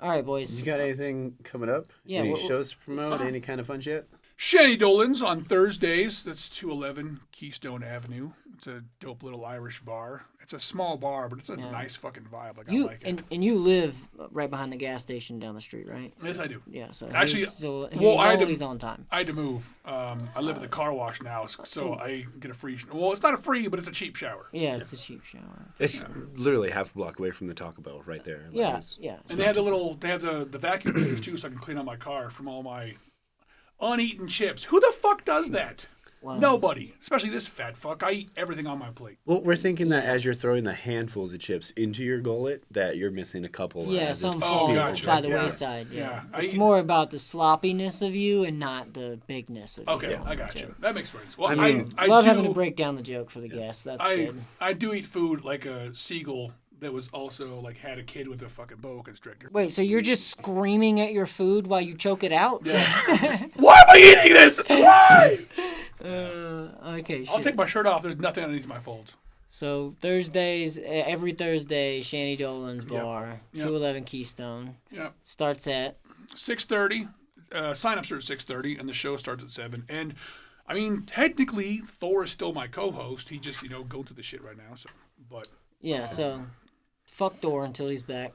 All right, boys. You got anything coming up? Yeah, Any what- shows to promote? Any kind of fun shit? Shanny Dolan's on Thursdays. That's 211 Keystone Avenue. It's a dope little Irish bar. It's a small bar, but it's a nice fucking vibe. Like, I like it. And you live right behind the gas station down the street, right? Yes, I do. Yeah. So Actually, he's I always on time. I had to move. I live at the car wash now, so I get a free. Well, it's not a free, but it's a cheap shower. Yeah, it's a cheap shower. It's literally half a block away from the Taco Bell right there. Like, Yeah, it's- yeah. And they have the vacuum cleaners too, so I can clean out my car from all my uneaten chips. Who the fuck does that? Wow. Nobody, especially this fat fuck. I eat everything on my plate. Well, we're thinking that as you're throwing the handfuls of chips into your gullet, that you're missing a couple. Yeah, as some it's fall gotcha. by the Yeah. wayside. Yeah, Yeah, I it's eat- more about the sloppiness of you and not the bigness of Okay, you. I got you. That makes sense. Well, I I mean, Love do, having to break down the joke for the guests. That's good. I do eat food like a seagull that was also like had a kid with a fucking boa constrictor. Wait, so you're just screaming at your food while you choke it out? Why am I eating this? Why? Okay, I'll shit. take my shirt off. There's nothing underneath my folds. So Thursdays, every Thursday, Shanny Dolan's Bar, Yep. 211 Keystone. Yeah. Starts at 6:30. Sign-ups are at 6:30, and the show starts at 7. And I mean, technically, Thor is still my co-host. He just go through the shit right now. So, but so fuck Thor until he's back.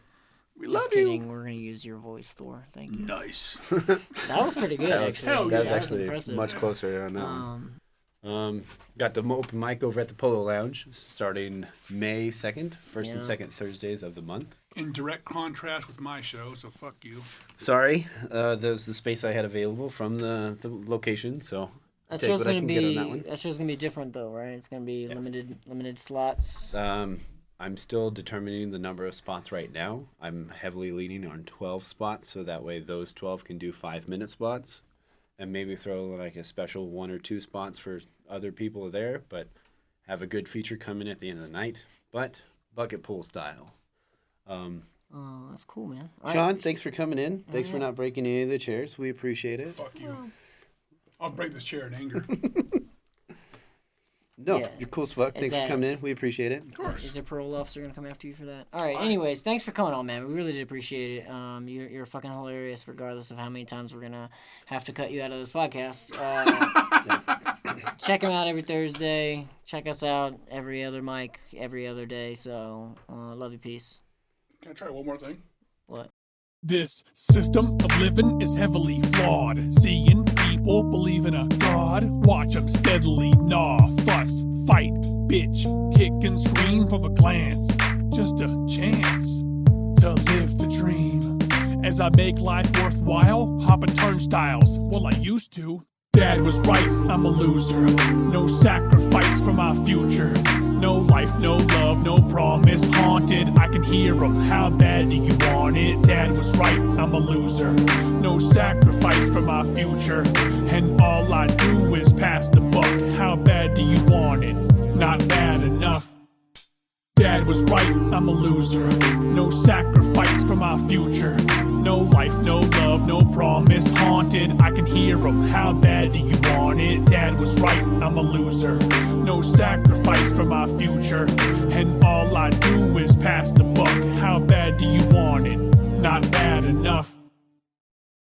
we Just love kidding. you. We're gonna use your voice, Thor. Thank you. Nice. That was pretty good, actually. hell That was yeah. actually impressive. much closer on that one. Got the open mic over at the Polo Lounge starting May 2nd, first and Yeah. second Thursdays of the month. In direct contrast with my show, so fuck you. Sorry, that was the space I had available from the location, so That take show's what I gonna can get on be that one. that show's gonna be different though, right? It's gonna be limited slots. I'm still determining the number of spots right now. I'm heavily leaning on 12 spots, so that way those 12 can do 5-minute spots, and maybe throw like a special 1 or 2 spots for other people there, but have a good feature come in at the end of the night, but bucket pool style. Oh, that's cool, man. All Sean, right. thanks for coming in. Thanks for not breaking any of the chairs. We appreciate it. Fuck you. I'll break this chair in anger. No, Yeah. you're cool as fuck. Is Thanks that- for coming in. We appreciate it. Of course. Is a parole officer gonna come after you for that? All right. Anyways, thanks for coming on, man. We really did appreciate it. You're fucking hilarious, regardless of how many times we're gonna have to cut you out of this podcast. Check him out every Thursday. Check us out every other mic, every other day. So, love you, peace. Can I try one more thing? What? This system of living is heavily flawed. Seeing people believe in a god, watch them steadily gnaw, fuss, fight, bitch, kick and scream for a glance. Just a chance to live the dream. As I make life worthwhile, hopping turnstiles. Well, I used to. Dad was right, I'm a loser. No sacrifice for my future. No life, no love, no promise. Haunted, I can hear him. How bad do you want it? Dad was right, I'm a loser. No sacrifice for my future. And all I do is pass the buck. How bad do you want it? Not bad enough. Dad was right, I'm a loser. No sacrifice for my future. No life, no love, no promise. Haunted, I can hear him. How bad do you want it? Dad was right, I'm a loser. No sacrifice for my future. And all I do is pass the buck. How bad do you want it? Not bad enough.